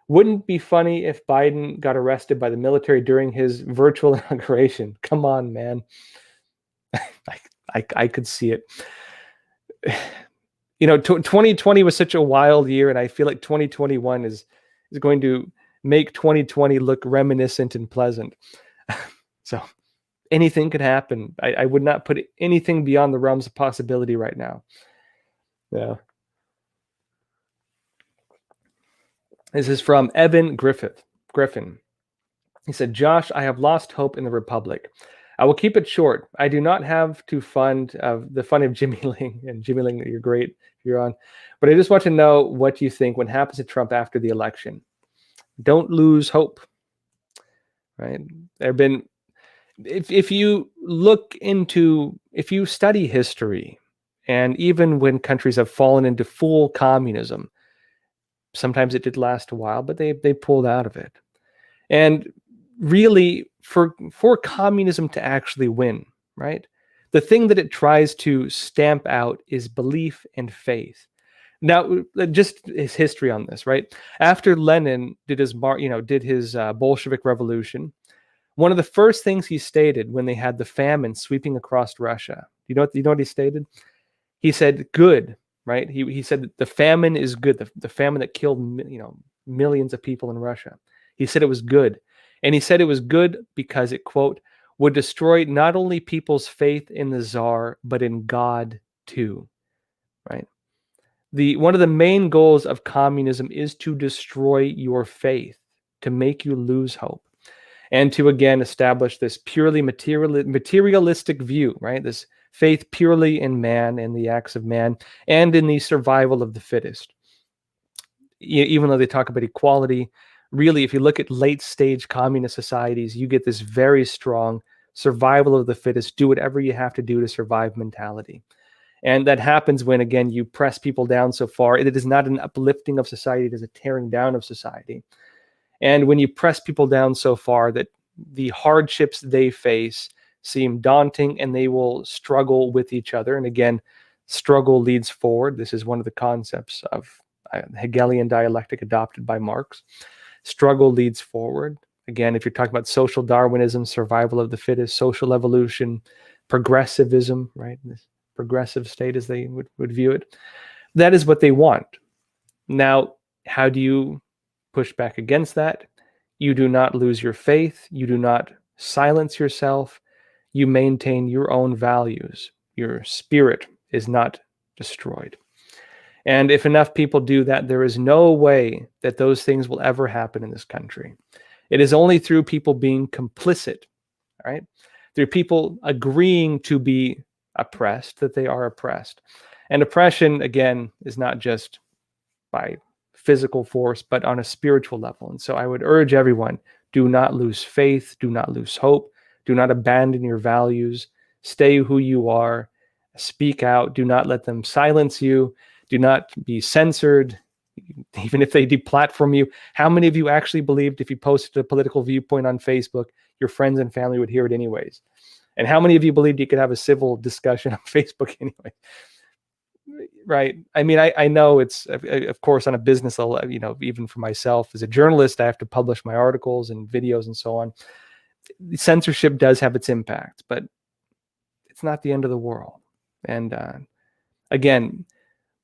Wouldn't it be funny if Biden got arrested by the military during his virtual inauguration? Come on, man. I could see it. 2020 was such a wild year, and I feel like 2021 is going to make 2020 look reminiscent and pleasant. So anything could happen. I would not put anything beyond the realms of possibility right now. Yeah. This is from Evan Griffin. He said, Josh, I have lost hope in the Republic. I will keep it short. I do not have to fund the fun of Jimmy Ling. And Jimmy Ling, you're great. You're on. But I just want to know what you think when happens to Trump after the election. Don't lose hope. Right? If you study history, and even when countries have fallen into full communism, sometimes it did last a while, but they pulled out of it. And really, for communism to actually win, right? The thing that it tries to stamp out is belief and faith. Now, just his history on this, right? After Lenin did his Bolshevik revolution, one of the first things he stated when they had the famine sweeping across Russia, you know what he stated? He said, "Good." Right? He said that the famine is good. The famine that killed millions of people in Russia. He said it was good. And he said it was good because it, quote, would destroy not only people's faith in the Tsar, but in God too. Right? One of the main goals of communism is to destroy your faith, to make you lose hope, and to again establish this purely materialistic view, right? This faith purely in man and the acts of man and in the survival of the fittest. Even though they talk about equality, really, if you look at late stage communist societies, you get this very strong survival of the fittest, do whatever you have to do to survive mentality. And that happens when, again, you press people down so far. It is not an uplifting of society, it is a tearing down of society. And when you press people down so far that the hardships they face seem daunting and they will struggle with each other. And again, struggle leads forward. This is one of the concepts of Hegelian dialectic adopted by Marx. Struggle leads forward. Again, if you're talking about social Darwinism, survival of the fittest, social evolution, progressivism, right? This progressive state as they would view it. That is what they want. Now, how do you push back against that? You do not lose your faith. You do not silence yourself. You maintain your own values. Your spirit is not destroyed. And if enough people do that, there is no way that those things will ever happen in this country. It is only through people being complicit, right? Through people agreeing to be oppressed that they are oppressed. And oppression, again, is not just by physical force, but on a spiritual level. And so I would urge everyone, do not lose faith, do not lose hope, do not abandon your values, stay who you are, speak out, do not let them silence you, do not be censored, even if they deplatform you. How many of you actually believed if you posted a political viewpoint on Facebook, your friends and family would hear it anyways? And how many of you believed you could have a civil discussion on Facebook anyway? Right. I mean, I know it's, of course, on a business level, even for myself as a journalist, I have to publish my articles and videos and so on. Censorship does have its impact, but it's not the end of the world. And again,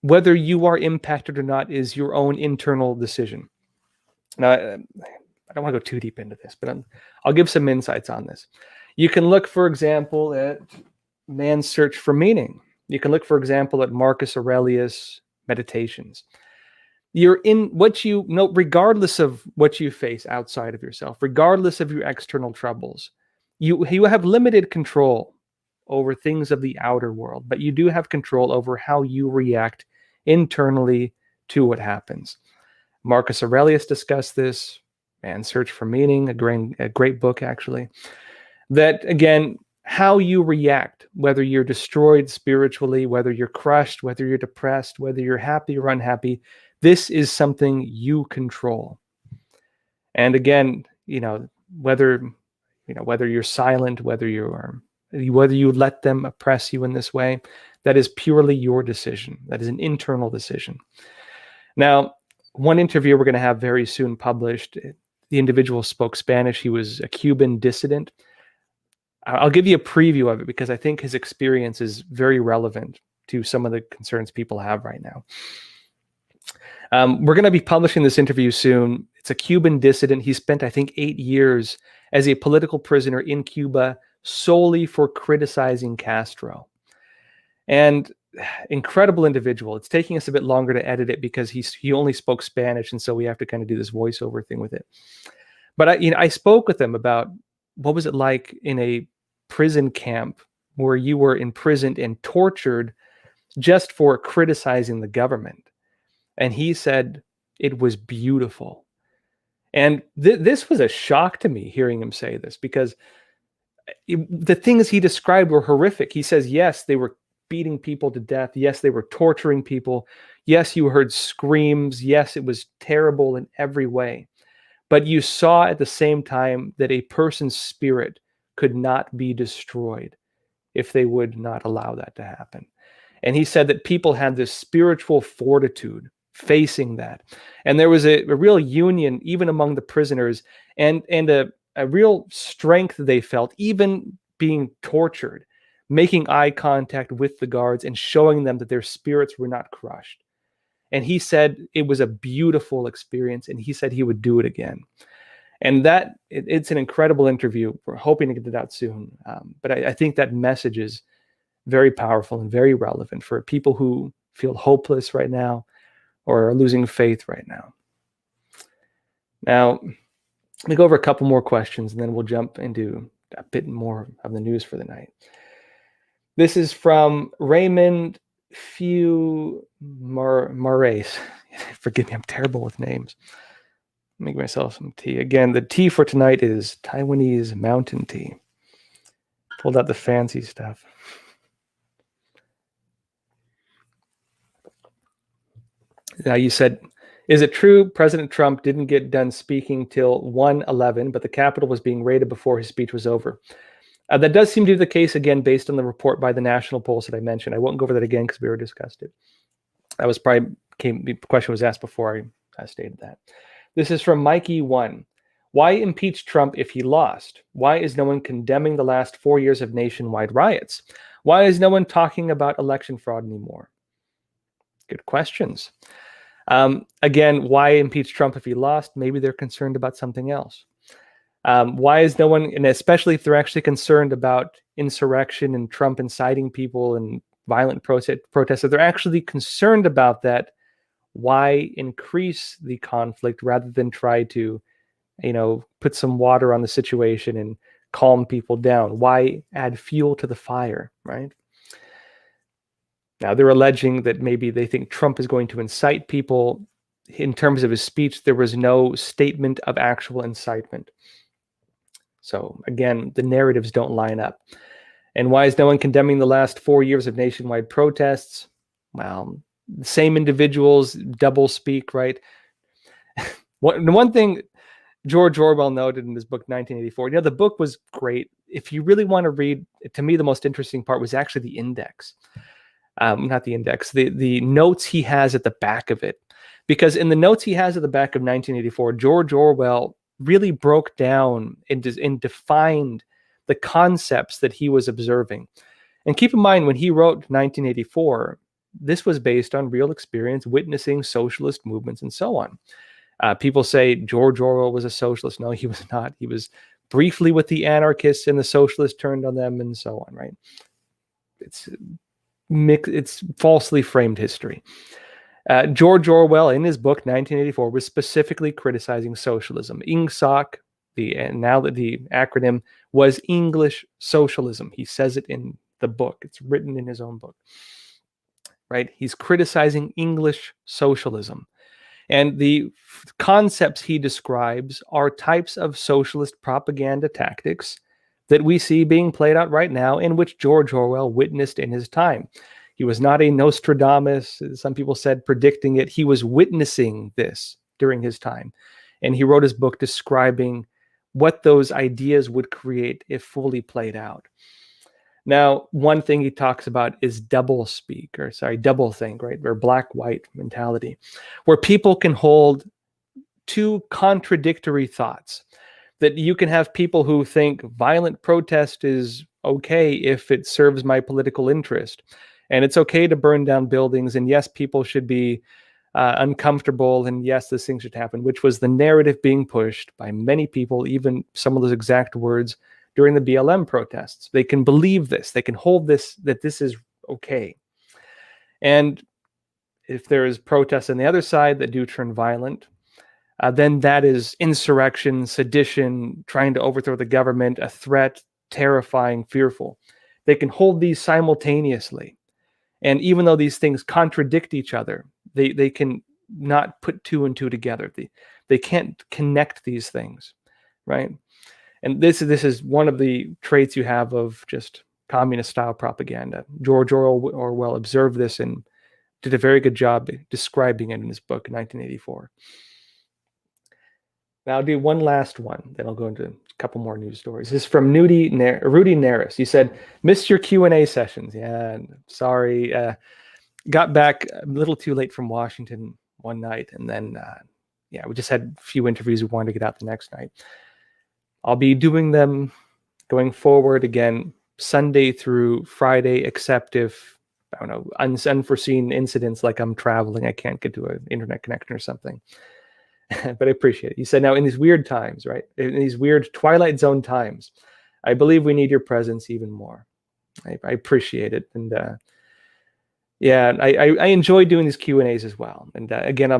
whether you are impacted or not is your own internal decision. Now, I don't want to go too deep into this, but I'll give some insights on this. You can look, for example, at man's search for meaning. You can look, for example, at Marcus Aurelius' Meditations. You're in what you know, regardless of what you face outside of yourself, regardless of your external troubles, you have limited control over things of the outer world, but you do have control over how you react internally to what happens. Marcus Aurelius discussed this, and Search for Meaning, a great book, actually. That, again, how you react, whether you're destroyed spiritually, whether you're crushed, whether you're depressed, whether you're happy or unhappy, this is something you control. And again, whether you're silent, whether you let them oppress you in this way, that is purely your decision. That is an internal decision. Now, one interview we're going to have very soon published, the individual spoke Spanish. He was a Cuban dissident. I'll give you a preview of it because I think his experience is very relevant to some of the concerns people have right now. We're going to be publishing this interview soon. It's a Cuban dissident. He spent, I think, 8 years as a political prisoner in Cuba solely for criticizing Castro. And incredible individual. It's taking us a bit longer to edit it because he only spoke Spanish, and so we have to kind of do this voiceover thing with it. But I spoke with him about what was it like in a prison camp where you were imprisoned and tortured just for criticizing the government. And he said it was beautiful. And this was a shock to me hearing him say this, because the things he described were horrific. He says, yes, they were beating people to death. Yes, they were torturing people. Yes, you heard screams. Yes, it was terrible in every way. But you saw at the same time that a person's spirit could not be destroyed if they would not allow that to happen. And he said that people had this spiritual fortitude facing that. And there was a real union even among the prisoners, and a real strength they felt, even being tortured, making eye contact with the guards and showing them that their spirits were not crushed. And he said it was a beautiful experience, and he said he would do it again. And it's an incredible interview. We're hoping to get it out soon. But I think that message is very powerful and very relevant for people who feel hopeless right now or are losing faith right now. Now, let me go over a couple more questions, and then we'll jump into a bit more of the news for the night. This is from Raymond Marais. Forgive me, I'm terrible with names. Make myself some tea. Again, the tea for tonight is Taiwanese mountain tea. Pulled out the fancy stuff. Now, you said, is it true President Trump didn't get done speaking till 1:11, but the Capitol was being raided before his speech was over? That does seem to be the case, again, based on the report by the National Polls that I mentioned. I won't go over that again because we already discussed it. That was probably, the question was asked before I stated that. This is from Mikey1. Why impeach Trump if he lost? Why is no one condemning the last 4 years of nationwide riots? Why is no one talking about election fraud anymore? Good questions. Again, why impeach Trump if he lost? Maybe they're concerned about something else. Why is no one, and especially if they're actually concerned about insurrection and Trump inciting people and violent protests, if they're actually concerned about that, why increase the conflict rather than try to, put some water on the situation and calm people down? Why add fuel to the fire, right? Now, they're alleging that maybe they think Trump is going to incite people. In terms of his speech, there was no statement of actual incitement. So again, the narratives don't line up. And why is no one condemning the last 4 years of nationwide protests? Well, the same individuals double speak, right? One thing George Orwell noted in his book 1984, the book was great. If you really want to read, to me, the most interesting part was actually the index. Not the index, the notes he has at the back of it. Because in the notes he has at the back of 1984, George Orwell really broke down and defined the concepts that he was observing. And keep in mind, when he wrote 1984, this was based on real experience, witnessing socialist movements and so on. People say George Orwell was a socialist. No, he was not. He was briefly with the anarchists, and the socialists turned on them and so on, right? it's falsely framed history. George Orwell, in his book 1984, was specifically criticizing socialism. INGSOC, now that the acronym, was English socialism. He says it in the book. It's written in his own book. Right? He's criticizing English socialism. And the concepts he describes are types of socialist propaganda tactics that we see being played out right now, in which George Orwell witnessed in his time. He was not a Nostradamus, some people said, predicting it. He was witnessing this during his time. And he wrote his book describing what those ideas would create if fully played out. Now, one thing he talks about is doublethink, right? Or black-white mentality, where people can hold two contradictory thoughts. That you can have people who think violent protest is okay if it serves my political interest. And it's okay to burn down buildings. And yes, people should be uncomfortable. And yes, this thing should happen, which was the narrative being pushed by many people, even some of those exact words during the BLM protests. They can believe this. They can hold this, that this is okay. And if there is protests on the other side that do turn violent, then that is insurrection, sedition, trying to overthrow the government, a threat, terrifying, fearful. They can hold these simultaneously. And even though these things contradict each other, they can not put two and two together. They can't connect these things, right? And this is one of the traits you have of just communist-style propaganda. George Orwell observed this and did a very good job describing it in his book in 1984. Now I'll do one last one, then I'll go into a couple more news stories. This is from Rudy Naris. He said, missed your Q&A sessions. Yeah, sorry. Got back a little too late from Washington one night, and then, we just had a few interviews we wanted to get out the next night. I'll be doing them going forward again, Sunday through Friday, except if, I don't know, unforeseen incidents like I'm traveling, I can't get to an internet connection or something. But I appreciate it. He said, now in these weird times, right? In these weird Twilight Zone times, I believe we need your presence even more. I appreciate it. And I enjoy doing these Q&As as well. And again, I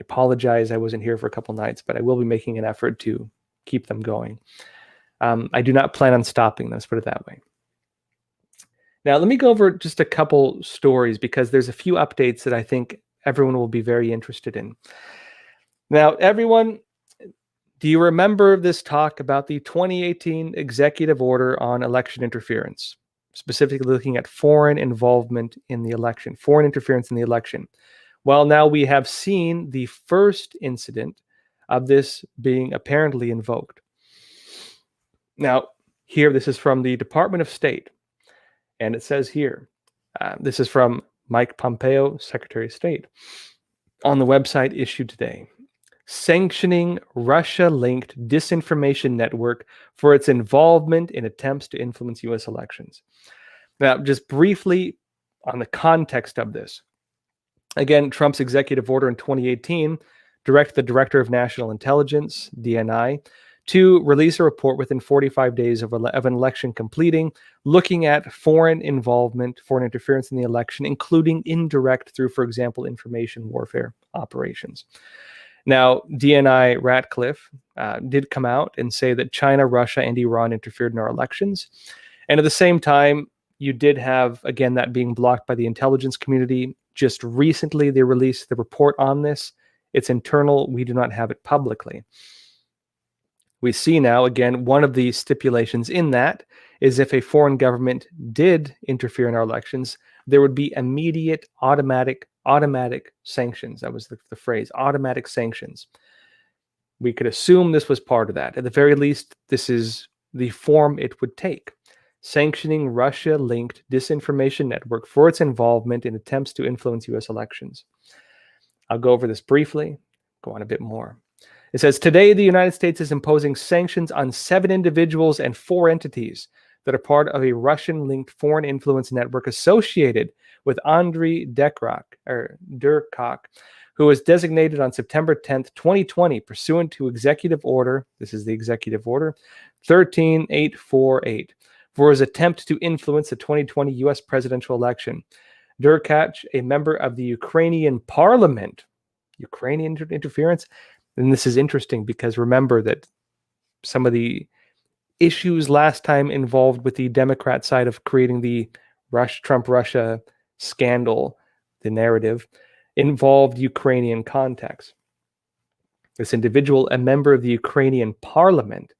apologize I wasn't here for a couple nights, but I will be making an effort to keep them going. I do not plan on stopping them, let's put it that way. Now, let me go over just a couple stories because there's a few updates that I think everyone will be very interested in. Now, everyone, do you remember this talk about the 2018 executive order on election interference, specifically looking at foreign involvement in the election, foreign interference in the election? Well, now we have seen the first incident of this being apparently invoked. Now, here, this is from the Department of State, and it says here, this is from Mike Pompeo, Secretary of State, on the website issued today. Sanctioning Russia-linked disinformation network for its involvement in attempts to influence U.S. elections. Now, just briefly on the context of this. Again, Trump's executive order in 2018 directed the Director of National Intelligence, DNI, to release a report within 45 days of an election completing, looking at foreign involvement, foreign interference in the election, including indirect through, for example, information warfare operations. Now, DNI Ratcliffe did come out and say that China, Russia, and Iran interfered in our elections. And at the same time, you did have, again, that being blocked by the intelligence community. Just recently, they released the report on this. It's internal. We do not have it publicly. We see now, again, one of the stipulations in that is if a foreign government did interfere in our elections, there would be immediate automatic sanctions. That was the phrase, automatic sanctions. We could assume this was part of that. At the very least, this is the form it would take. Sanctioning Russia-linked disinformation network for its involvement in attempts to influence U.S. elections. I'll go over this briefly, go on a bit more. It says, today the United States is imposing sanctions on 7 individuals and 4 entities that are part of a Russian-linked foreign influence network associated with Andrei Durkok, who was designated on September 10th, 2020, pursuant to Executive Order, this is the Executive Order, 13848, for his attempt to influence the 2020 U.S. presidential election. Derkach, a member of the Ukrainian parliament, Ukrainian interference. And this is interesting because remember that some of the issues last time involved with the Democrat side of creating the Trump-Russia scandal, the narrative, involved Ukrainian context. This individual, a member of the Ukrainian parliament,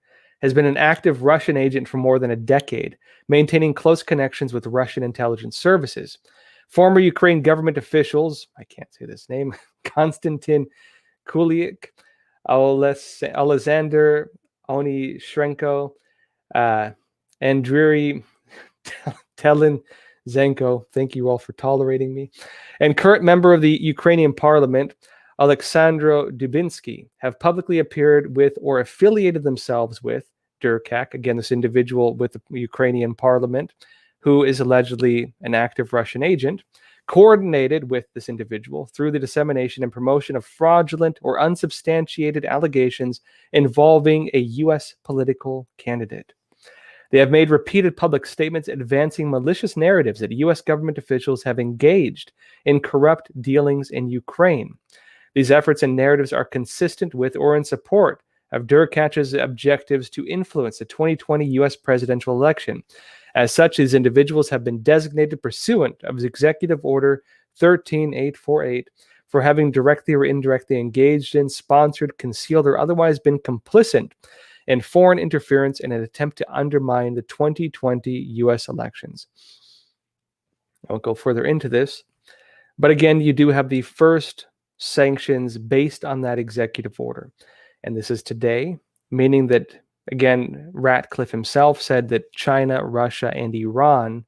has been an active Russian agent for more than a decade, maintaining close connections with Russian intelligence services. Former Ukraine government officials, I can't say this name, Konstantin Kuliak, Alexander Onyshchenko, Andriy Telenzenko, thank you all for tolerating me, and current member of the Ukrainian parliament, Alexandro Dubinsky, have publicly appeared with or affiliated themselves with Derkach, again, this individual with the Ukrainian parliament, who is allegedly an active Russian agent, coordinated with this individual through the dissemination and promotion of fraudulent or unsubstantiated allegations involving a U.S. political candidate. They have made repeated public statements advancing malicious narratives that U.S. government officials have engaged in corrupt dealings in Ukraine. These efforts and narratives are consistent with or in support of Derkach's objectives to influence the 2020 U.S. presidential election. As such, these individuals have been designated pursuant of Executive Order 13848 for having directly or indirectly engaged in, sponsored, concealed, or otherwise been complicit in foreign interference in an attempt to undermine the 2020 U.S. elections. I won't go further into this, but again, you do have the first sanctions based on that executive order. And this is today, meaning that, again, Ratcliffe himself said that China, Russia, and Iran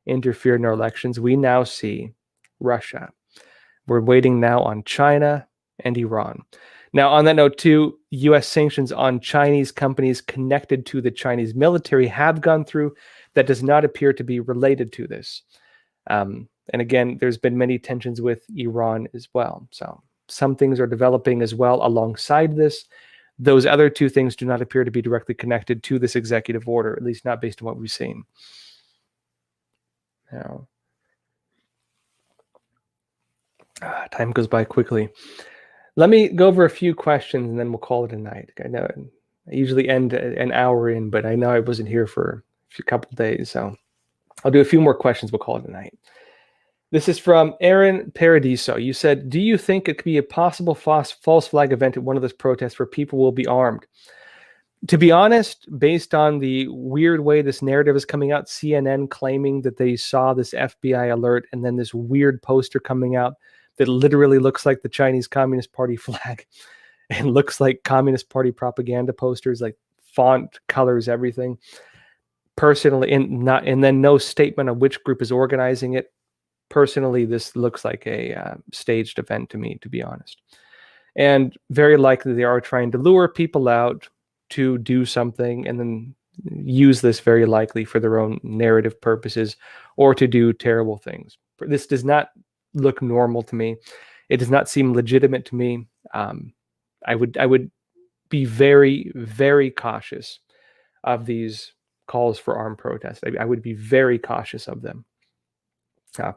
interfered in our elections. We now see Russia. We're waiting now on China and Iran. Now, on that note, too, U.S. sanctions on Chinese companies connected to the Chinese military have gone through. That does not appear to be related to this. And again, there's been many tensions with Iran as well. So some things are developing as well alongside this. Those other two things do not appear to be directly connected to this executive order, at least not based on what we've seen. Now, time goes by quickly. Let me go over a few questions and then we'll call it a night. I know I usually end an hour in, but I know I wasn't here for a couple of days, so I'll do a few more questions. We'll call it a night. This is from Aaron Paradiso. You said, do you think it could be a possible false flag event at one of those protests where people will be armed? To be honest, based on the weird way this narrative is coming out, CNN claiming that they saw this FBI alert and then this weird poster coming out that literally looks like the Chinese Communist Party flag and looks like Communist Party propaganda posters, like font, colors, everything. Personally, and then no statement of which group is organizing it. Personally, this looks like a staged event to me, to be honest. And very likely they are trying to lure people out to do something and then use this very likely for their own narrative purposes or to do terrible things. This does not look normal to me. It does not seem legitimate to me. I would be very, very cautious of these calls for armed protest. I would be very cautious of them.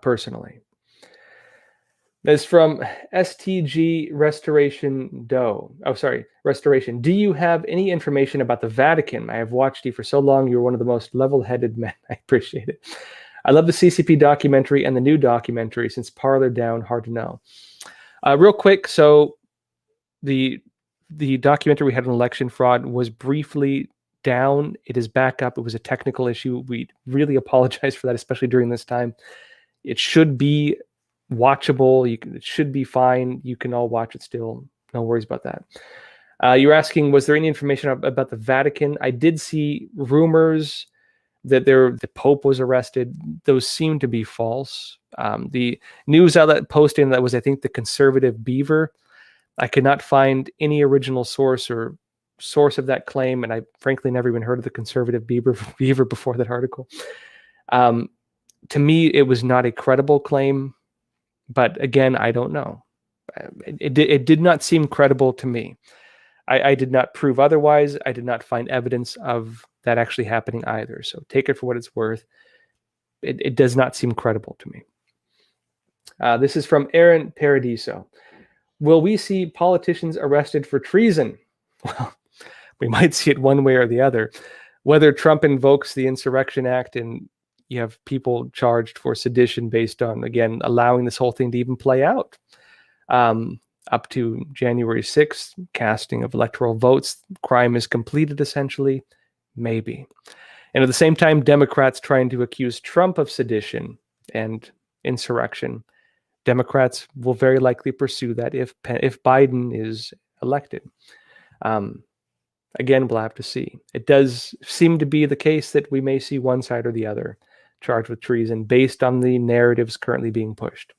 Personally. This is from STG Restoration Restoration. Do you have any information about the Vatican? I have watched you for so long. You're one of the most level-headed men. I appreciate it. I love the CCP documentary and the new documentary, since Parlor Down, hard to know. Real quick, so the documentary we had on election fraud was briefly down. It is back up. It was a technical issue. We really apologize for that, especially during this time. It should be watchable. It should be fine. You can all watch it still. No worries about that. You're asking, was there any information about the Vatican? I did see rumors that the Pope was arrested. Those seem to be false. The news outlet posting that was, I think, the Conservative Beaver. I could not find any original source or source of that claim, and I frankly never even heard of the Conservative Beaver before that article. To me, it was not a credible claim, but again, I don't know. It did not seem credible to me. I did not prove otherwise. I did not find evidence of that actually happening either. So take it for what it's worth. It does not seem credible to me. This is from Aaron Paradiso. Will we see politicians arrested for treason? Well, we might see it one way or the other. Whether Trump invokes the Insurrection Act and you have people charged for sedition based on, again, allowing this whole thing to even play out. Up to January 6th, casting of electoral votes, crime is completed essentially, maybe. And at the same time, Democrats trying to accuse Trump of sedition and insurrection. Democrats will very likely pursue that if Biden is elected. Again, we'll have to see. It does seem to be the case that we may see one side or the other charged with treason based on the narratives currently being pushed.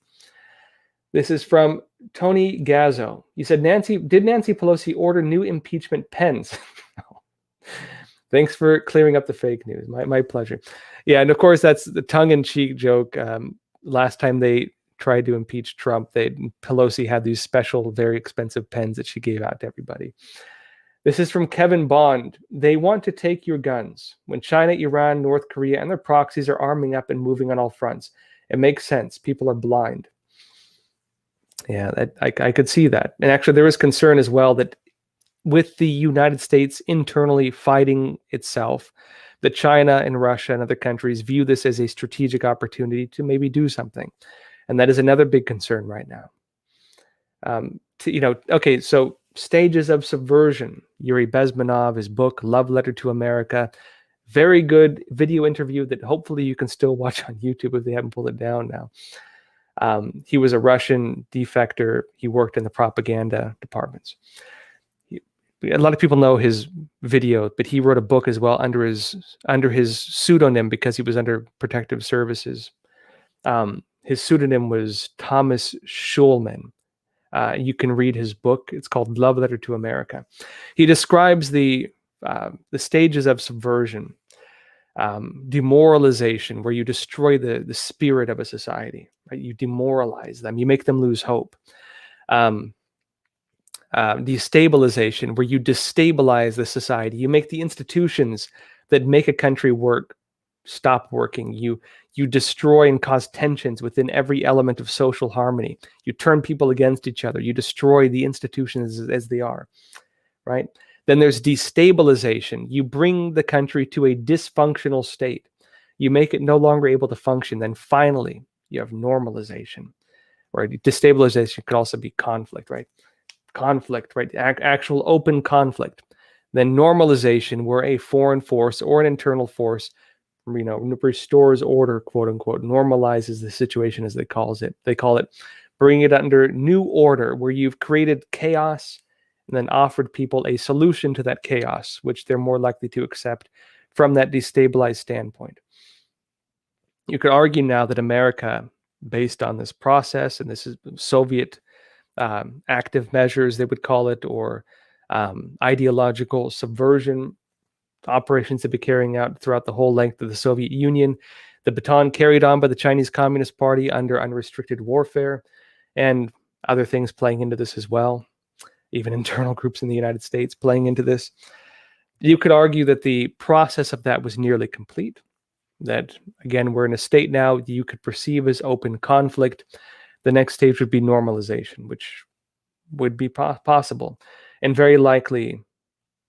This is from Tony Gazzo. He said, did Nancy Pelosi order new impeachment pens? Thanks for clearing up the fake news. My pleasure. Yeah, and of course, that's the tongue-in-cheek joke. Last time they tried to impeach Trump, Pelosi had these special, very expensive pens that she gave out to everybody. This is from Kevin Bond. They want to take your guns. When China, Iran, North Korea, and their proxies are arming up and moving on all fronts, it makes sense. People are blind. Yeah, I could see that. And actually, there is concern as well that with the United States internally fighting itself, that China and Russia and other countries view this as a strategic opportunity to maybe do something. And that is another big concern right now. Okay, so stages of subversion. Yuri Bezmenov, his book, Love Letter to America. Very good video interview that hopefully you can still watch on YouTube if they haven't pulled it down now. He was a Russian defector. He worked in the propaganda departments. A lot of people know his video, but he wrote a book as well under his pseudonym because he was under protective services. His pseudonym was Thomas Schulman. You can read his book. It's called Love Letter to America. He describes the stages of subversion, demoralization, where you destroy the spirit of a society. Right? You demoralize them. You make them lose hope. Destabilization, where you destabilize the society. You make the institutions that make a country work stop working. You destroy and cause tensions within every element of social harmony. You turn people against each other. You destroy the institutions as they are, right? Then there's destabilization. You bring the country to a dysfunctional state. You make it no longer able to function. Then finally, you have normalization, right? Destabilization could also be conflict, right? Conflict, right? Actual open conflict. Then normalization, where a foreign force or an internal force, restores order, quote unquote, normalizes the situation as they call it, bring it under new order, where you've created chaos and then offered people a solution to that chaos, which they're more likely to accept from that destabilized standpoint. You could argue now that America, based on this process, and this is Soviet active measures, they would call it, or ideological subversion operations that be carrying out throughout the whole length of the Soviet Union, the baton carried on by the Chinese Communist Party under unrestricted warfare, and other things playing into this as well, even internal groups in the United States playing into this. You could argue that the process of that was nearly complete, that, again, we're in a state now you could perceive as open conflict. The next stage would be normalization, which would be possible, and very likely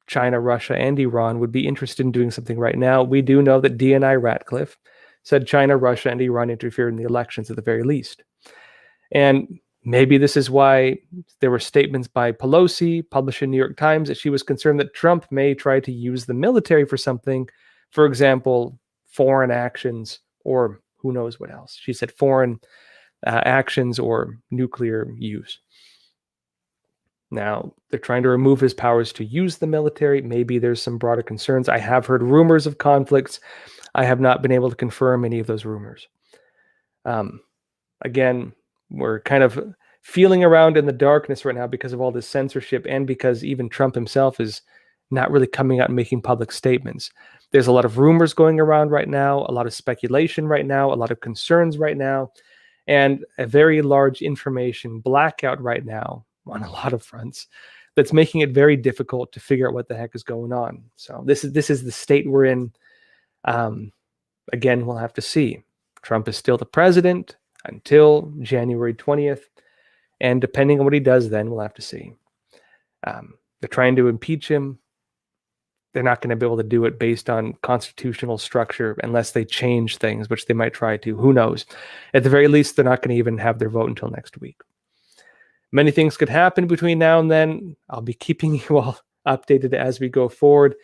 China, Russia, and Iran would be interested in doing something right now. We do know that DNI Ratcliffe said China, Russia, and Iran interfered in the elections at the very least. And maybe this is why there were statements by Pelosi published in New York Times that she was concerned that Trump may try to use the military for something, for example, foreign actions, or who knows what else. She said foreign actions or nuclear use. Now, they're trying to remove his powers to use the military. Maybe there's some broader concerns. I have heard rumors of conflicts. I have not been able to confirm any of those rumors. Again, we're kind of feeling around in the darkness right now because of all this censorship, and because even Trump himself is not really coming out and making public statements. There's a lot of rumors going around right now, a lot of speculation right now, a lot of concerns right now, and a very large information blackout right now on a lot of fronts that's making it very difficult to figure out what the heck is going on. So this is the state we're in. Again, we'll have to see. Trump is still the president until January 20th. And depending on what he does then, we'll have to see. They're trying to impeach him. They're not going to be able to do it based on constitutional structure unless they change things, which they might try to. Who knows? At the very least, they're not going to even have their vote until next week. Many things could happen between now and then. I'll be keeping you all updated as we go forward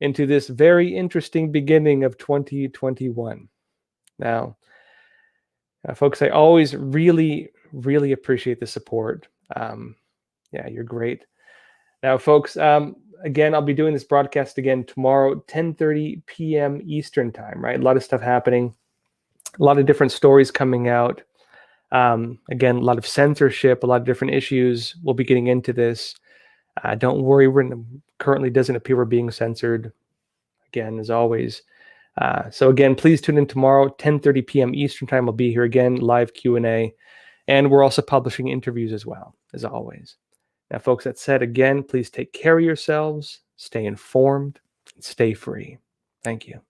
into this very interesting beginning of 2021. Now, folks, I always really, really appreciate the support. Yeah, you're great. Now, folks, again, I'll be doing this broadcast again tomorrow, 10:30 p.m. Eastern time, right? A lot of stuff happening, a lot of different stories coming out. Again, a lot of censorship, a lot of different issues. We'll be getting into this. Don't worry, currently doesn't appear we're being censored, again, as always. So again, please tune in tomorrow, 10:30 p.m. Eastern time. I'll be here again, live Q&A. And we're also publishing interviews as well, as always. Now, folks, that said, again, please take care of yourselves, stay informed, and stay free. Thank you.